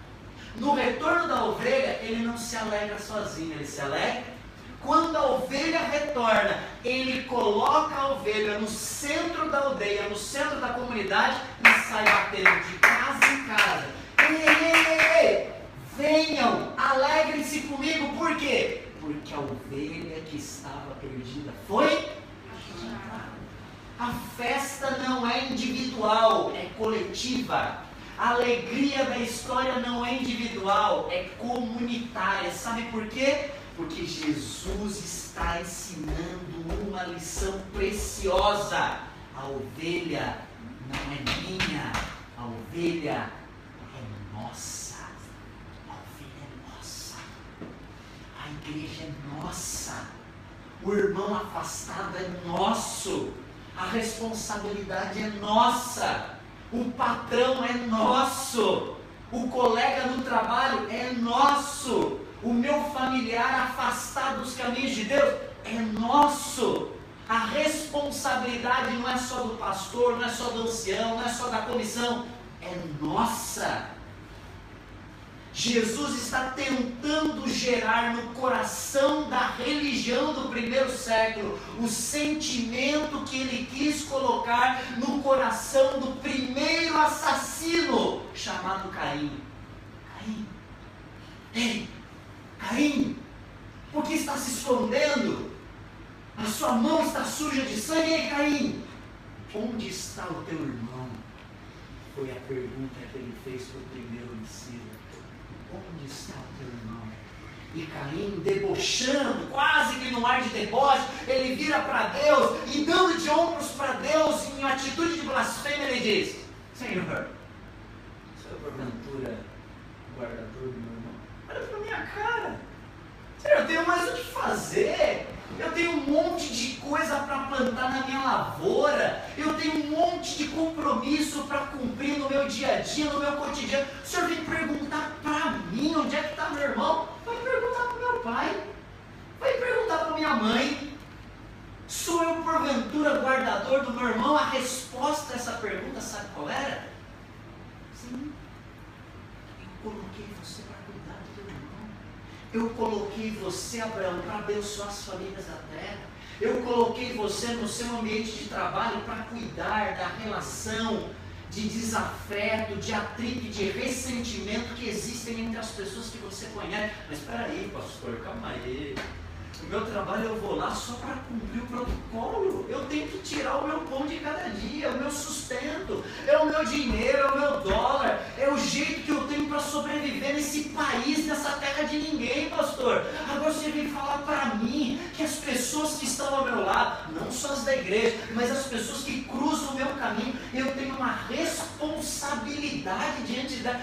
No retorno da ovelha, ele não se alegra sozinho, ele se alegra. Quando a ovelha retorna, ele coloca a ovelha no centro da aldeia, no centro da comunidade, e sai batendo de casa em casa. Ei, venham, alegrem-se comigo, por quê? Porque a ovelha que estava perdida foi achada. A festa não é individual, é coletiva. A alegria da história não é individual, é comunitária. Sabe por quê? Porque Jesus está ensinando uma lição preciosa. A ovelha não é minha, a ovelha é nossa, a ovelha é nossa, a igreja é nossa, o irmão afastado é nosso, a responsabilidade é nossa, o patrão é nosso, o colega no trabalho é nosso, o meu familiar afastado dos caminhos de Deus é nosso. A responsabilidade não é só do pastor, não é só do ancião, não é só da comissão, é nossa. Jesus está tentando gerar no coração da religião do primeiro século o sentimento que ele quis colocar no coração do primeiro assassino, chamado Caim. Caim, ei, Caim, por que está se escondendo? A sua mão está suja de sangue. Ei, Caim, onde está o teu irmão? Foi a pergunta que ele fez para o primeiro homicida. Onde está o teu irmão? E Caim, debochando, quase que no ar de deboche, ele vira para Deus e dando de ombros para Deus, em atitude de blasfêmia, ele diz: Senhor, porventura guardador do meu irmão? Olha para minha cara. Senhor, eu tenho mais o que fazer. Eu tenho um monte de coisa para plantar na minha lavoura. Eu tenho um monte de compromisso para cumprir no meu dia a dia, no meu cotidiano. O senhor vem perguntar para mim onde é que está meu irmão? Vai perguntar para o meu pai. Vai perguntar para minha mãe. Sou eu porventura guardador do meu irmão? A resposta a essa pergunta, sabe qual era? Sim. Eu coloquei você para cuidar do teu irmão. Eu coloquei você, Abraão, para abençoar as famílias da terra. Eu coloquei você no seu ambiente de trabalho para cuidar da relação de desafeto, de atrito, de ressentimento que existem entre as pessoas que você conhece. Mas espera aí, pastor, calma aí. O meu trabalho eu vou lá só para cumprir o protocolo. Eu tenho que tirar o meu pão de cada dia, o meu sustento, é o meu dinheiro, é o meu dólar, é o jeito que eu tenho para sobreviver nesse país, nessa terra de ninguém, pastor. Agora você vem falar para mim que as pessoas que estão ao meu lado, não só as da igreja, mas as pessoas que cruzam o meu caminho, eu tenho uma responsabilidade diante da...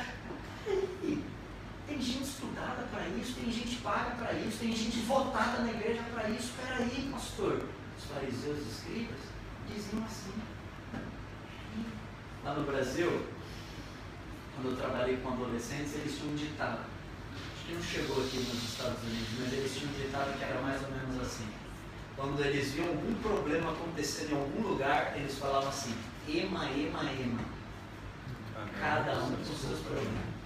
Tem gente estudada para isso, tem gente paga para isso, tem gente votada na igreja para isso. Espera aí, pastor. Os fariseus e escribas diziam assim. Lá no Brasil, quando eu trabalhei com adolescentes, eles tinham um ditado. Acho que não chegou aqui nos Estados Unidos, mas eles tinham um ditado que era mais ou menos assim. Quando eles viam algum problema acontecendo em algum lugar, eles falavam assim: ema, ema, ema. Cada um com os seus problemas.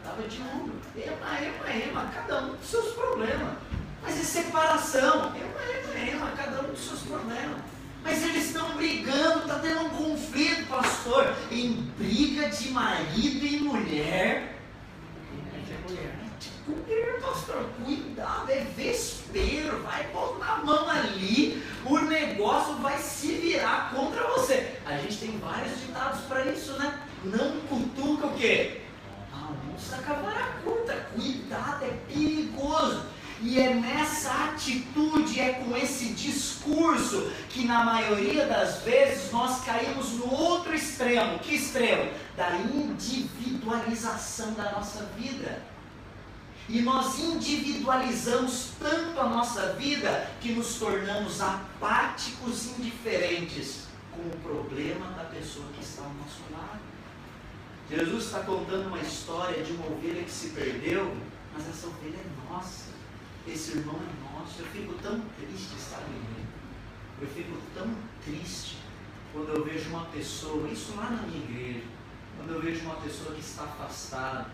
Estava de ombro, ema, cada um com os seus problemas. Mas é separação, ema, cada um com os seus problemas. Mas eles estão brigando, está tendo um conflito, pastor, em briga de marido e mulher. Mulher, pastor, cuidado, é vespeiro, vai botar a mão ali, o negócio vai se virar contra você. A gente tem vários ditados para isso, né? Não cutuca o quê? Onça cavara curta, cuidado, é perigoso. E é nessa atitude, é com esse discurso que na maioria das vezes nós caímos no outro extremo. Que extremo? Da individualização da nossa vida. E nós individualizamos tanto a nossa vida que nos tornamos apáticos e indiferentes com o problema da pessoa que está ao nosso lado. Jesus está contando uma história de uma ovelha que se perdeu, mas essa ovelha é nossa, esse irmão é nosso. Eu fico tão triste, sabe? Eu fico tão triste quando eu vejo uma pessoa, isso lá na minha igreja, quando eu vejo uma pessoa que está afastada,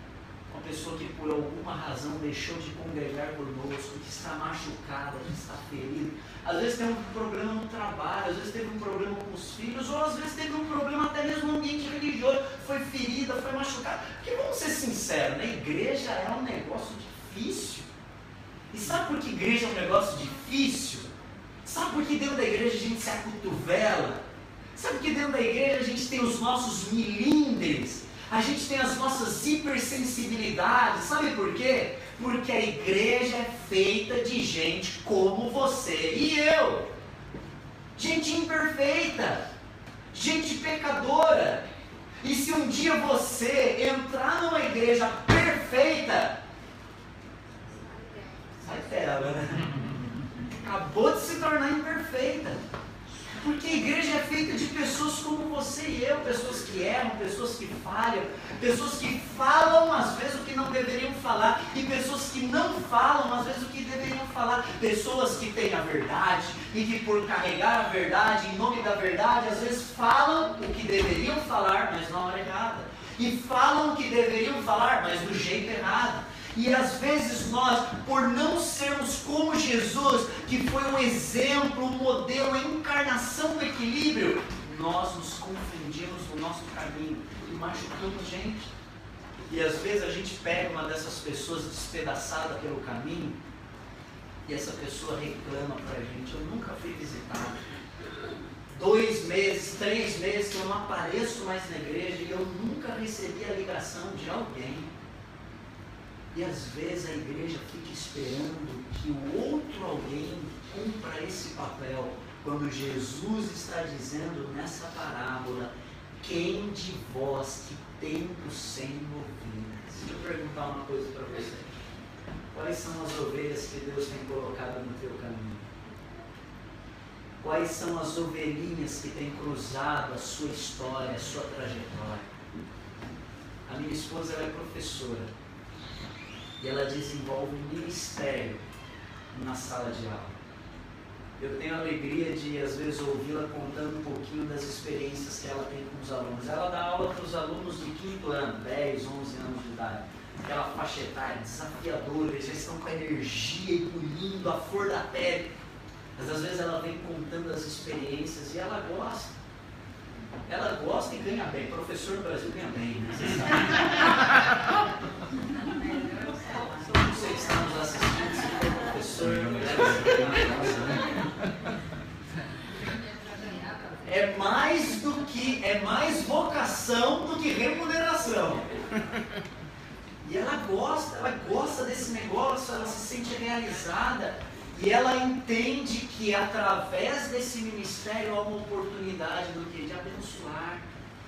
uma pessoa que por alguma razão deixou de congregar conosco, que está machucada, que está ferida. Às vezes tem um problema no trabalho, às vezes teve um problema com os filhos, ou às vezes teve um problema até mesmo no ambiente religioso, foi ferida, foi machucada. Porque vamos ser sinceros, né? Igreja é um negócio difícil. E sabe por que igreja é um negócio difícil? Sabe por que dentro da igreja a gente se acotovela? Sabe por que dentro da igreja a gente tem os nossos milímetros? A gente tem as nossas hipersensibilidades, sabe por quê? Porque a igreja é feita de gente como você e eu. Gente imperfeita, gente pecadora, E se um dia você entrar numa igreja perfeita, sai dela, né? Acabou de se tornar imperfeita. Porque a igreja é feita de pessoas como você e eu, pessoas que erram, pessoas que falham, pessoas que falam às vezes o que não deveriam falar, e pessoas que não falam às vezes o que deveriam falar, pessoas que têm a verdade e que por carregar a verdade, em nome da verdade, às vezes falam o que deveriam falar, mas na hora errada, e falam o que deveriam falar, mas do jeito errado. E às vezes nós, por não sermos como Jesus, que foi um exemplo, um modelo, a encarnação do equilíbrio, nós nos confundimos no nosso caminho e machucamos gente. E às vezes a gente pega uma dessas pessoas despedaçada pelo caminho e essa pessoa reclama pra gente: eu nunca fui visitado. 2 meses, 3 meses que eu não apareço mais na igreja e eu nunca recebi a ligação de alguém. E às vezes a igreja fica esperando que o outro alguém cumpra esse papel, quando Jesus está dizendo nessa parábola: quem de vós que tem o sem ovelhas? Deixa eu perguntar uma coisa para você: quais são as ovelhas que Deus tem colocado no teu caminho? Quais são as ovelhinhas que têm cruzado a sua história, a sua trajetória? A minha esposa, ela é professora. E ela desenvolve um ministério na sala de aula. Eu tenho a alegria de, às vezes, ouvi-la contando um pouquinho das experiências que ela tem com os alunos. Ela dá aula para os alunos de 5º ano, 10, 11 anos de idade. Aquela faixa etária desafiadora, eles já estão com a energia ebulindo, a flor da pele. Mas às vezes ela vem contando as experiências e ela gosta. Ela gosta e ganha bem. Professor no Brasil ganha bem, né? Você sabe. Você que está nos assistindo, se for professor, é mais vocação do que remuneração. E ela gosta desse negócio, ela se sente realizada e ela entende que através desse ministério há uma oportunidade do quê? De abençoar,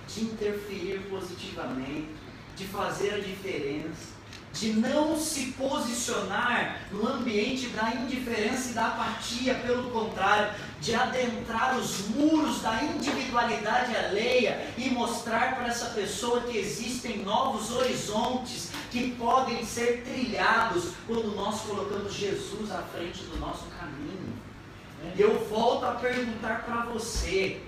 de interferir positivamente, de fazer a diferença, de não se posicionar no ambiente da indiferença e da apatia, pelo contrário, de adentrar os muros da individualidade alheia e mostrar para essa pessoa que existem novos horizontes que podem ser trilhados quando nós colocamos Jesus à frente do nosso caminho. Eu volto a perguntar para você: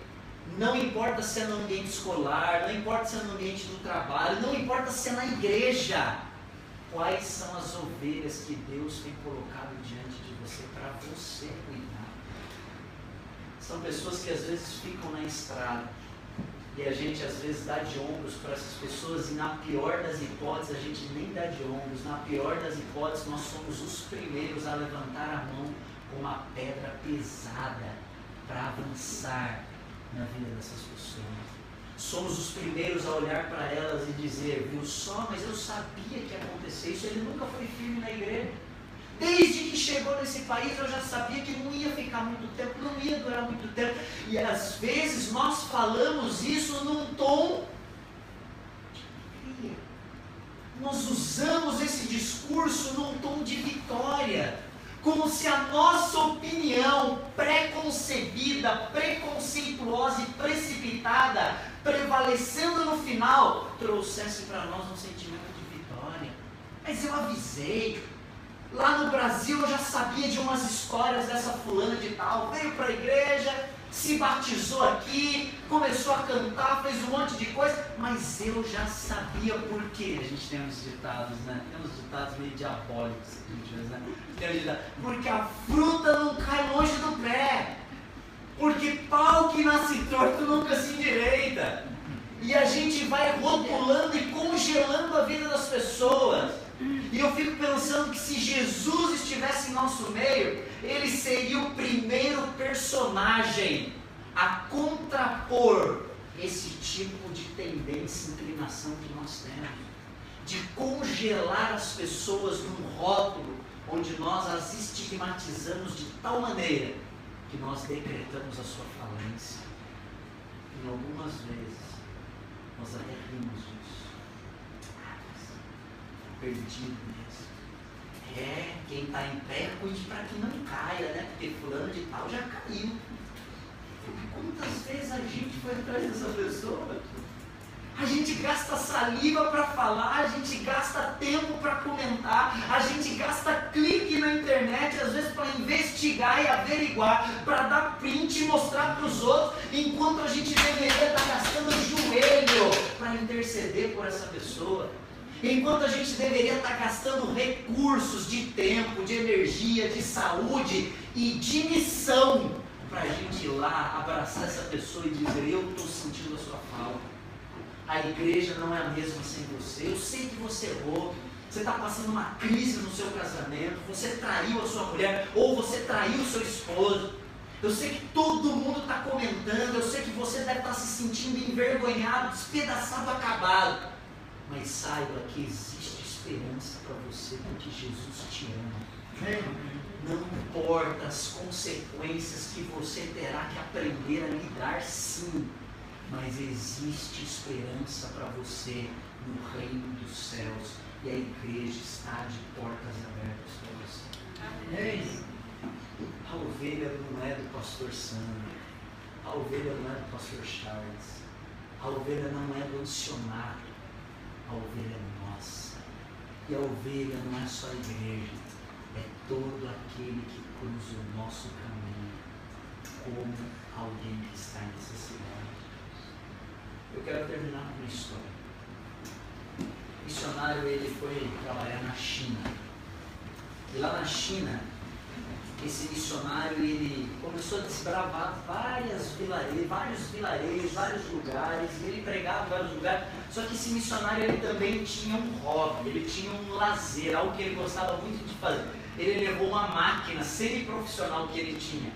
não importa se é no ambiente escolar, não importa se é no ambiente do trabalho, não importa se é na igreja, quais são as ovelhas que Deus tem colocado diante de você para você cuidar? São pessoas que às vezes ficam na estrada e a gente às vezes dá de ombros para essas pessoas, e na pior das hipóteses a gente nem dá de ombros. Na pior das hipóteses nós somos os primeiros a levantar a mão com uma pedra pesada para avançar na vida dessas pessoas. Somos os primeiros a olhar para elas e dizer: viu só, mas eu sabia que ia acontecer isso. Ele nunca foi firme na igreja. Desde que chegou nesse país eu já sabia que não ia ficar muito tempo, não ia durar muito tempo. E às vezes nós falamos isso num tom de alegria. Nós usamos esse discurso num tom de vitória, como se a nossa opinião pré-concebida, preconceituosa e precipitada, prevalecendo no final, trouxesse para nós um sentimento de vitória. Mas eu avisei. Lá no Brasil eu já sabia de umas histórias dessa fulana de tal, veio para a igreja, se batizou aqui, começou a cantar, fez um monte de coisa, mas eu já sabia por quê. A gente tem uns ditados, né? Tem uns ditados meio diabólicos, né? Porque a fruta não cai longe do pé, porque pau que nasce torto nunca se endireita. E a gente vai rotulando e congelando a vida das pessoas. E eu fico pensando que se Jesus estivesse em nosso meio, ele seria o primeiro personagem a contrapor esse tipo de tendência, inclinação que nós temos, de congelar as pessoas num rótulo onde nós as estigmatizamos de tal maneira que nós decretamos a sua falência. Em algumas vezes Nós até rimos disso. Perdido mesmo. Quem está em pé, cuide para que não caia, né? Porque fulano de tal já caiu. Quantas vezes a gente foi atrás dessa pessoa? A gente gasta saliva para falar, a gente gasta tempo para comentar, a gente gasta clique na internet, às vezes para investigar e averiguar, para dar print e mostrar para os outros, enquanto a gente deveria estar gastando joelho para interceder por essa pessoa. Enquanto a gente deveria estar gastando recursos de tempo, de energia, de saúde e de missão para a gente ir lá abraçar essa pessoa e dizer: eu estou sentindo a sua falta. A igreja não é a mesma sem você. Eu sei que você errou. Você está passando uma crise no seu casamento. Você traiu a sua mulher ou você traiu o seu esposo. Eu sei que todo mundo está comentando. Eu sei que você deve estar se sentindo envergonhado, despedaçado, acabado. Mas saiba que existe esperança para você, porque Jesus te ama. Não importa as consequências que você terá que aprender a lidar, sim, mas existe esperança para você no reino dos céus, e a igreja está de portas abertas para você. Amém. A ovelha não é do pastor Sandro, a ovelha não é do pastor Charles, a ovelha não é do missionário. A ovelha é nossa. E a ovelha não é só a igreja, é todo aquele que cruza o nosso caminho como alguém que está em necessidade. Eu quero terminar com uma história. O missionário, ele foi trabalhar na China. E lá na China, esse missionário, ele começou a desbravar vários vilarejos, vários lugares, e ele pregava em vários lugares. Só que esse missionário, ele também tinha um hobby, ele tinha um lazer, algo que ele gostava muito de fazer. Ele levou uma máquina semi-profissional que ele tinha,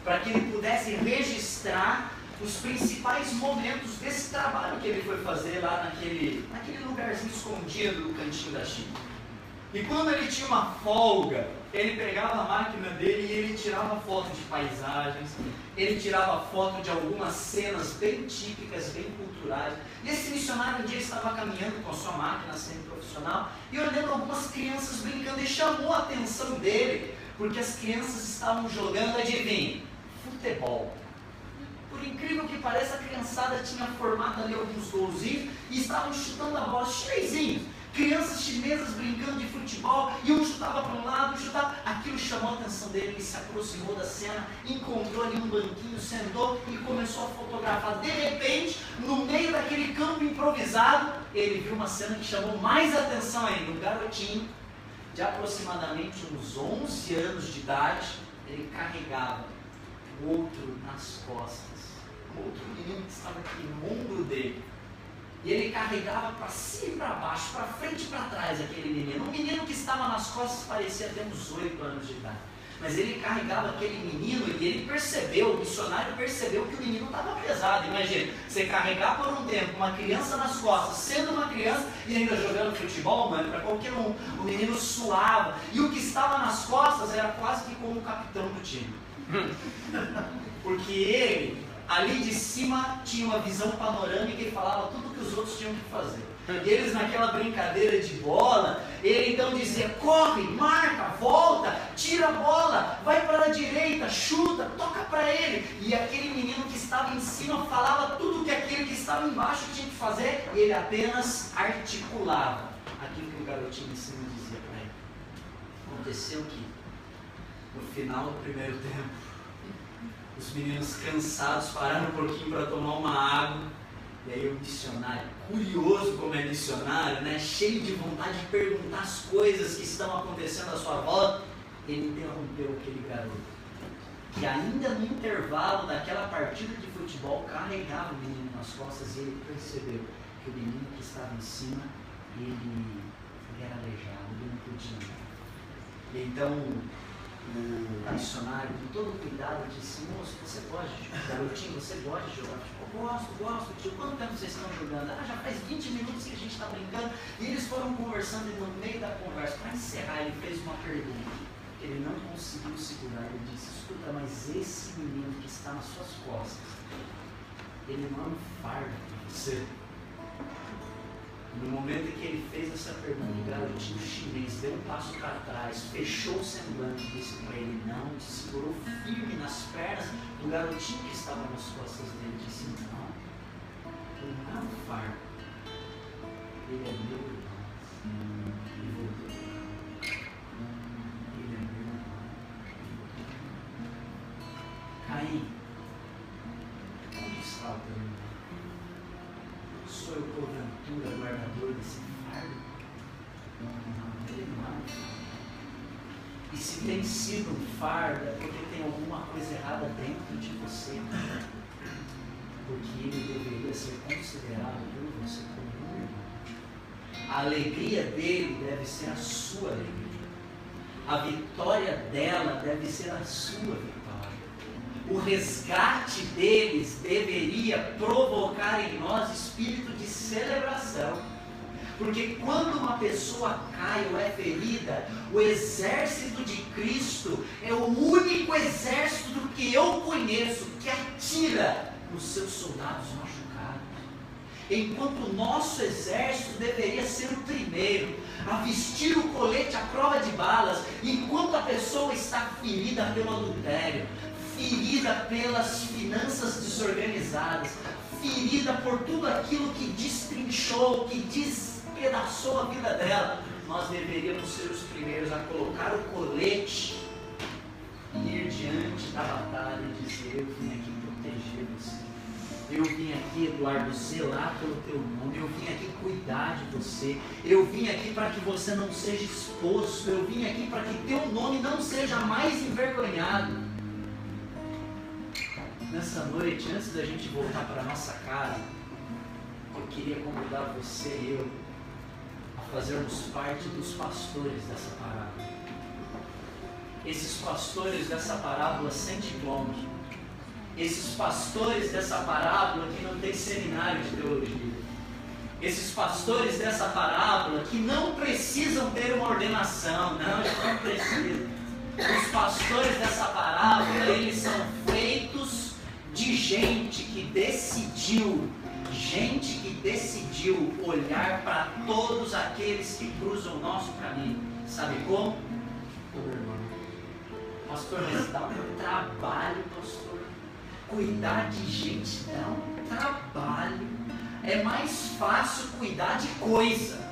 para que ele pudesse registrar os principais momentos desse trabalho que ele foi fazer lá naquele lugarzinho escondido do cantinho da China. E quando ele tinha uma folga, ele pegava a máquina dele e ele tirava foto de paisagens, ele tirava foto de algumas cenas bem típicas, bem culturais. E esse missionário um dia estava caminhando com a sua máquina semi-profissional e olhando algumas crianças brincando, e chamou a atenção dele, porque as crianças estavam jogando, adivinha, futebol. Por incrível que pareça, a criançada tinha formado ali alguns golzinhos e estavam chutando a bola, chinesinhos. Crianças chinesas brincando de futebol, e um chutava para um lado, chutava. Aquilo chamou a atenção dele, ele se aproximou da cena, encontrou ali um banquinho, sentou e começou a fotografar. De repente, no meio daquele campo improvisado, ele viu uma cena que chamou mais atenção ainda. Um garotinho de aproximadamente uns 11 anos de idade, ele carregava o outro nas costas, o outro menino que estava aqui no ombro dele. E ele carregava para cima e para baixo, para frente e para trás aquele menino. Um menino que estava nas costas parecia ter uns 8 anos de idade. Mas ele carregava aquele menino e ele percebeu, o missionário percebeu que o menino estava pesado. Imagina, você carregar por um tempo uma criança nas costas, sendo uma criança e ainda jogando futebol, mano, para qualquer um. O menino suava. E o que estava nas costas era quase que como o capitão do time. Porque ele, ali de cima, tinha uma visão panorâmica e falava tudo que os outros tinham que fazer. E eles, naquela brincadeira de bola, ele então dizia: corre, marca, volta, tira a bola, vai para a direita, chuta, toca para ele. E aquele menino que estava em cima falava tudo que aquele que estava embaixo tinha que fazer, e ele apenas articulava aquilo que o garotinho em cima dizia para ele. Aconteceu que, no final do primeiro tempo, os meninos cansados pararam um pouquinho para tomar uma água. E aí o missionário, curioso como é missionário, né, cheio de vontade de perguntar as coisas que estão acontecendo à sua volta, ele interrompeu aquele garoto, que ainda no intervalo daquela partida de futebol carregava o menino nas costas, e ele percebeu que o menino que estava em cima, ele era aleijado, ele não podia andar. E então o missionário, com todo o cuidado, disse: moço, você pode, garotinho, você gosta de jogar futebol? Gosto, tio. Quanto tempo vocês estão jogando? Já faz 20 minutos que a gente está brincando. E eles foram conversando, e no meio da conversa, para encerrar, ele fez uma pergunta que ele não conseguiu segurar. Ele disse: escuta, mas esse menino que está nas suas costas, ele não é um fardo para você? No momento em que ele fez essa pergunta, o garotinho chinês deu um passo para trás, fechou o semblante e disse para ele não, e segurou firme nas pernas do garotinho que estava nas costas dele. Disse: não, ele não é um fardo, ele é meu irmão. E voltou. Ele é meu irmão. Caim, onde está o teu irmão? Sou eu, porventura, guardador desse fardo? Não, ele não é um fardo. E se tem sido um fardo, é porque tem alguma coisa errada dentro de você. Porque ele deveria ser considerado por você como um irmão. A alegria dele deve ser a sua alegria. A vitória dela deve ser a sua vitória. O resgate deles deveria provocar em nós espírito de celebração. Porque quando uma pessoa cai ou é ferida, o exército de Cristo é o único exército que eu conheço que atira nos seus soldados machucados. Enquanto o nosso exército deveria ser o primeiro a vestir o colete à prova de balas, enquanto a pessoa está ferida pelo adultério, ferida pelas finanças desorganizadas, ferida por tudo aquilo que destrinchou, que despedaçou a vida dela, nós deveríamos ser os primeiros a colocar o colete e ir diante da batalha e dizer: eu vim aqui proteger você, eu vim aqui, Eduardo, zelar pelo teu nome, eu vim aqui cuidar de você, eu vim aqui para que você não seja exposto, eu vim aqui para que teu nome não seja mais envergonhado. Nessa noite, antes da gente voltar para a nossa casa, eu queria convidar você e eu a fazermos parte dos pastores dessa parábola. Esses pastores dessa parábola sem diplomas, esses pastores dessa parábola que não tem seminário de teologia, esses pastores dessa parábola que não precisam ter uma ordenação, não, eles não precisam. Os pastores dessa parábola, eles são feitos de gente que decidiu olhar para todos aqueles que cruzam o nosso caminho. Sabe como? Como irmão. Pastor, mas dá um trabalho, pastor. Cuidar de gente dá um trabalho. É mais fácil cuidar de coisa.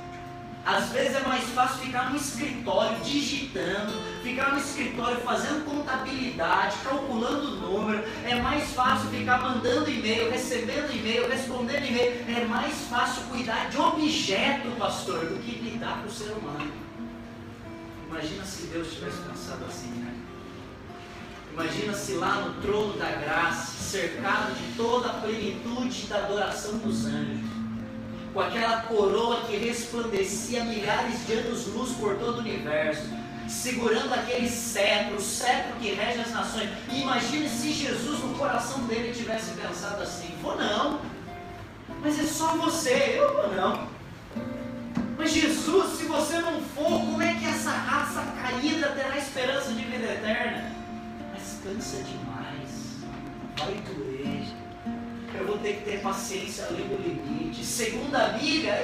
Às vezes é mais fácil ficar no escritório digitando, ficar no escritório fazendo contabilidade, calculando número. É mais fácil ficar mandando e-mail, recebendo e-mail, respondendo e-mail. É mais fácil cuidar de objeto, pastor, do que lidar com o ser humano. Imagina se Deus tivesse pensado assim, né? Imagina se lá no trono da graça, cercado de toda a plenitude da adoração dos anjos, com aquela coroa que resplandecia milhares de anos-luz por todo o universo, segurando aquele cetro, o cetro que rege as nações. E imagine se Jesus no coração dele tivesse pensado assim: vou não, mas é só você, eu vou não. Mas Jesus, se você não for, como é que essa raça caída terá esperança de vida eterna? Mas cansa demais, vai doer. Eu vou ter que ter paciência além do limite. Segunda milha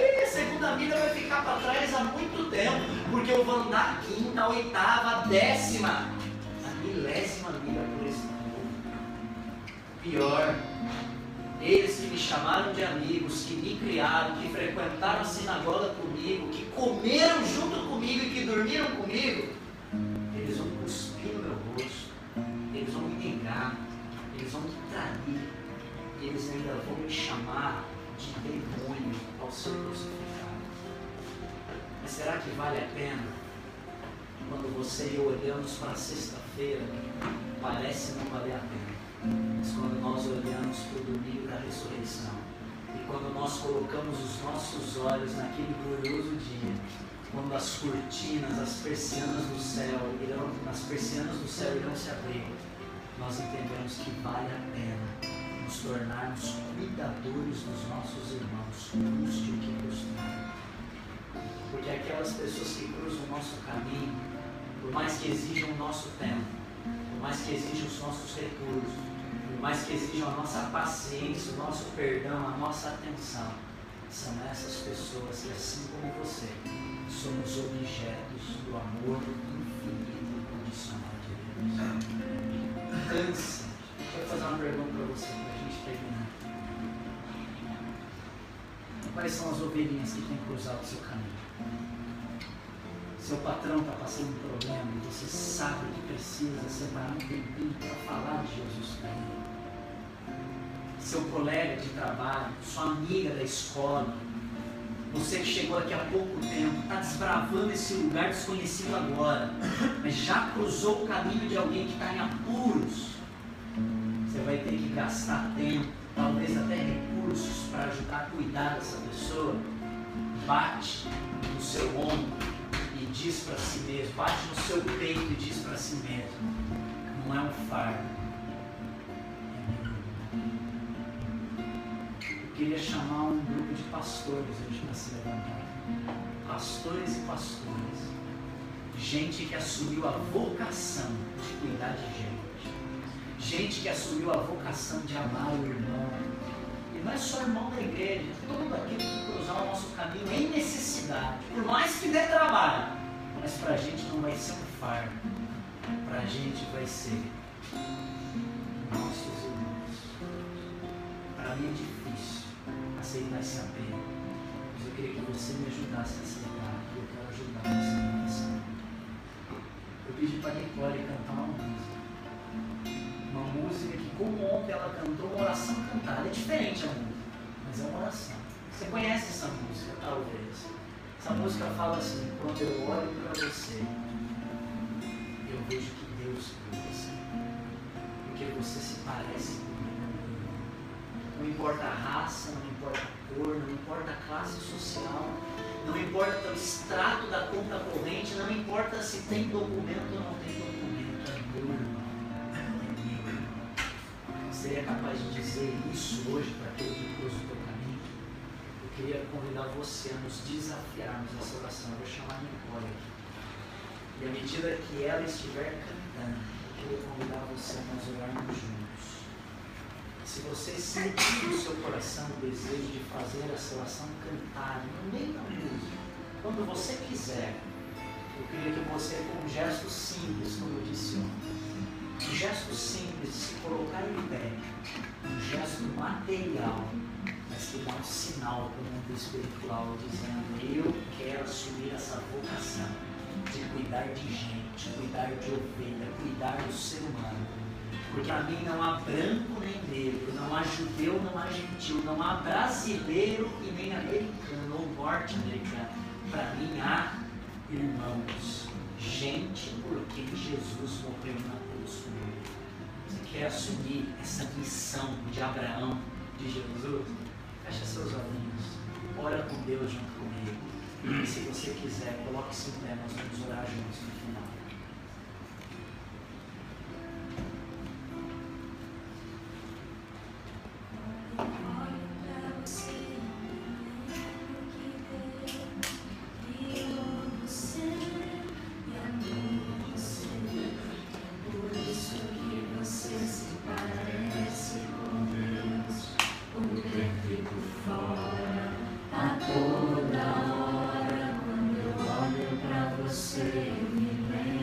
vai ficar para trás há muito tempo, porque eu vou andar a quinta, a oitava, a décima, a milésima milha por esse povo. Pior, eles que me chamaram de amigos, que me criaram, que frequentaram a sinagoga comigo, que comeram junto comigo e que dormiram comigo, eles vão cuspir no meu rosto, eles vão me negar, eles vão me trair. E eles ainda vão me chamar de demônio ao ser crucificado. Mas será que vale a pena? Quando você e eu olhamos para a sexta-feira, parece não valer a pena. Mas quando nós olhamos para o domingo da ressurreição, e quando nós colocamos os nossos olhos naquele glorioso dia, quando as cortinas, as persianas do céu irão se abrir, nós entendemos que vale a pena nos tornarmos cuidadores dos nossos irmãos, custe o que custar. Porque aquelas pessoas que cruzam o nosso caminho, por mais que exijam o nosso tempo, por mais que exijam os nossos recursos, por mais que exijam a nossa paciência, o nosso perdão, a nossa atenção, são essas pessoas que, assim como você, somos objetos do amor infinito e incondicional de Deus. Canse. Deixa eu fazer uma pergunta para você, para a gente terminar. Quais são as ovelhinhas que têm cruzado o seu caminho? Seu patrão está passando um problema e você sabe que precisa separar um tempinho para falar de Jesus para ele. Seu colega de trabalho, sua amiga da escola, você que chegou aqui há pouco tempo, está desbravando esse lugar desconhecido agora, mas já cruzou o caminho de alguém que está em apuros. Você vai ter que gastar tempo, talvez até recursos para ajudar a cuidar dessa pessoa. Bate no seu ombro e diz para si mesmo, bate no seu peito e diz para si mesmo, não é um fardo, é meu. Eu queria chamar um grupo de pastores hoje para se levantar. Pastores e pastoras. Gente que assumiu a vocação de cuidar de gente. Gente que assumiu a vocação de amar o irmão. E não é só irmão da igreja, todo aquele que cruzar o nosso caminho em necessidade. Por mais que dê trabalho, mas para a gente não vai ser um fardo. Para a gente vai ser nossos irmãos. Para mim é difícil aceitar esse apelo, mas eu queria que você me ajudasse a aceitar, e eu quero ajudar nessa oração. Eu pedi para a Nicole cantar uma música que, como ontem ela cantou, uma oração cantada. É diferente a música, mas é uma oração. Você conhece essa música, talvez. Essa música fala assim: quando eu olho para você, eu vejo que Deus criou você, porque você se parece comigo. Não importa a raça, não importa a cor, não importa a classe social, não importa o extrato da conta corrente, não importa se tem documento ou não tem documento, é meu irmão, é meu irmão. Seria capaz de dizer isso hoje para aquele que cruza o teu caminho? Eu queria convidar você a nos desafiarmos nessa oração. Eu vou chamar a Nicole aqui. E à medida que ela estiver cantando, eu queria convidar você a nós orarmos juntos. Se você sentir no seu coração o desejo de fazer essa oração cantada, no meio da música, quando você quiser, eu queria que você, com um gesto simples, como eu disse ontem, um gesto simples de se colocar em pé, um gesto material, mas que dá um sinal para o mundo espiritual, dizendo: eu quero assumir essa vocação de cuidar de gente, cuidar de ovelha, cuidar do ser humano. Porque para mim não há branco nem negro, não há judeu, não há gentil, não há brasileiro e nem americano ou norte-americano. Para mim há irmãos, gente por quem Jesus morreu na cruz por ele. Você quer assumir essa missão de Abraão, de Jesus? Fecha seus olhinhos, ora com Deus junto comigo. E se você quiser, coloque-se em pé, nós vamos orar juntos no final. A toda hora, quando eu olho pra você, eu me lembro.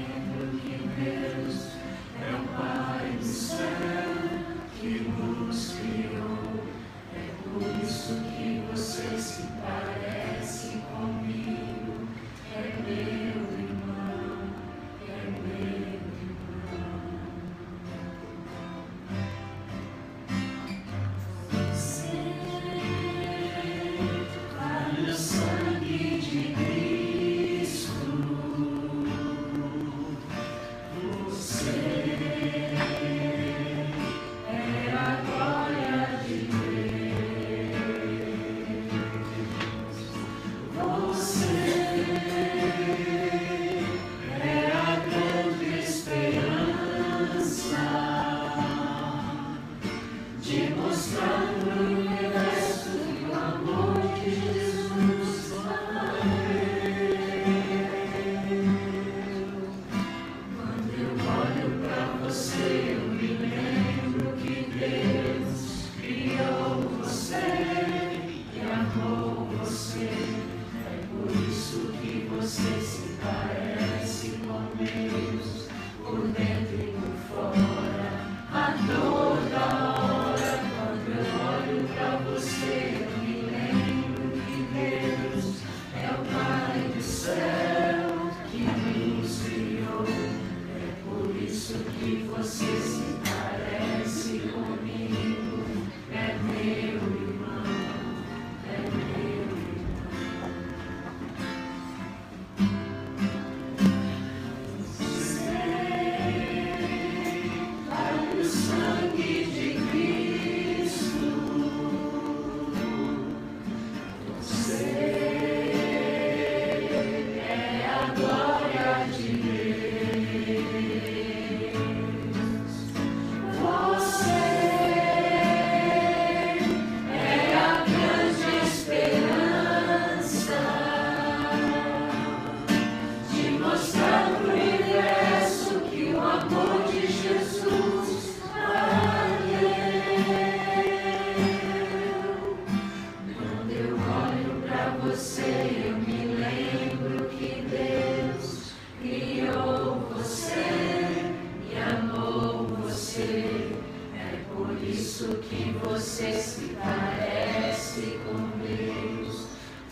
isso que você se parece com Deus,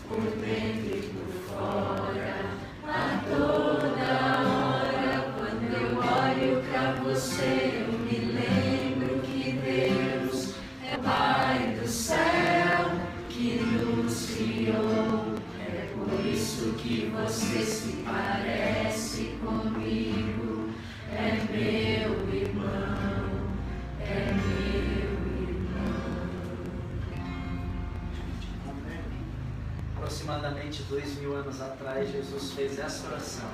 por dentro e por fora, a toda hora. Quando eu olho pra você, eu me lembro que Deus é Pai do céu, que nos criou. É por isso que você se parece comigo. É meu irmão, é meu irmão. Aproximadamente 2000 anos atrás, Jesus fez essa oração.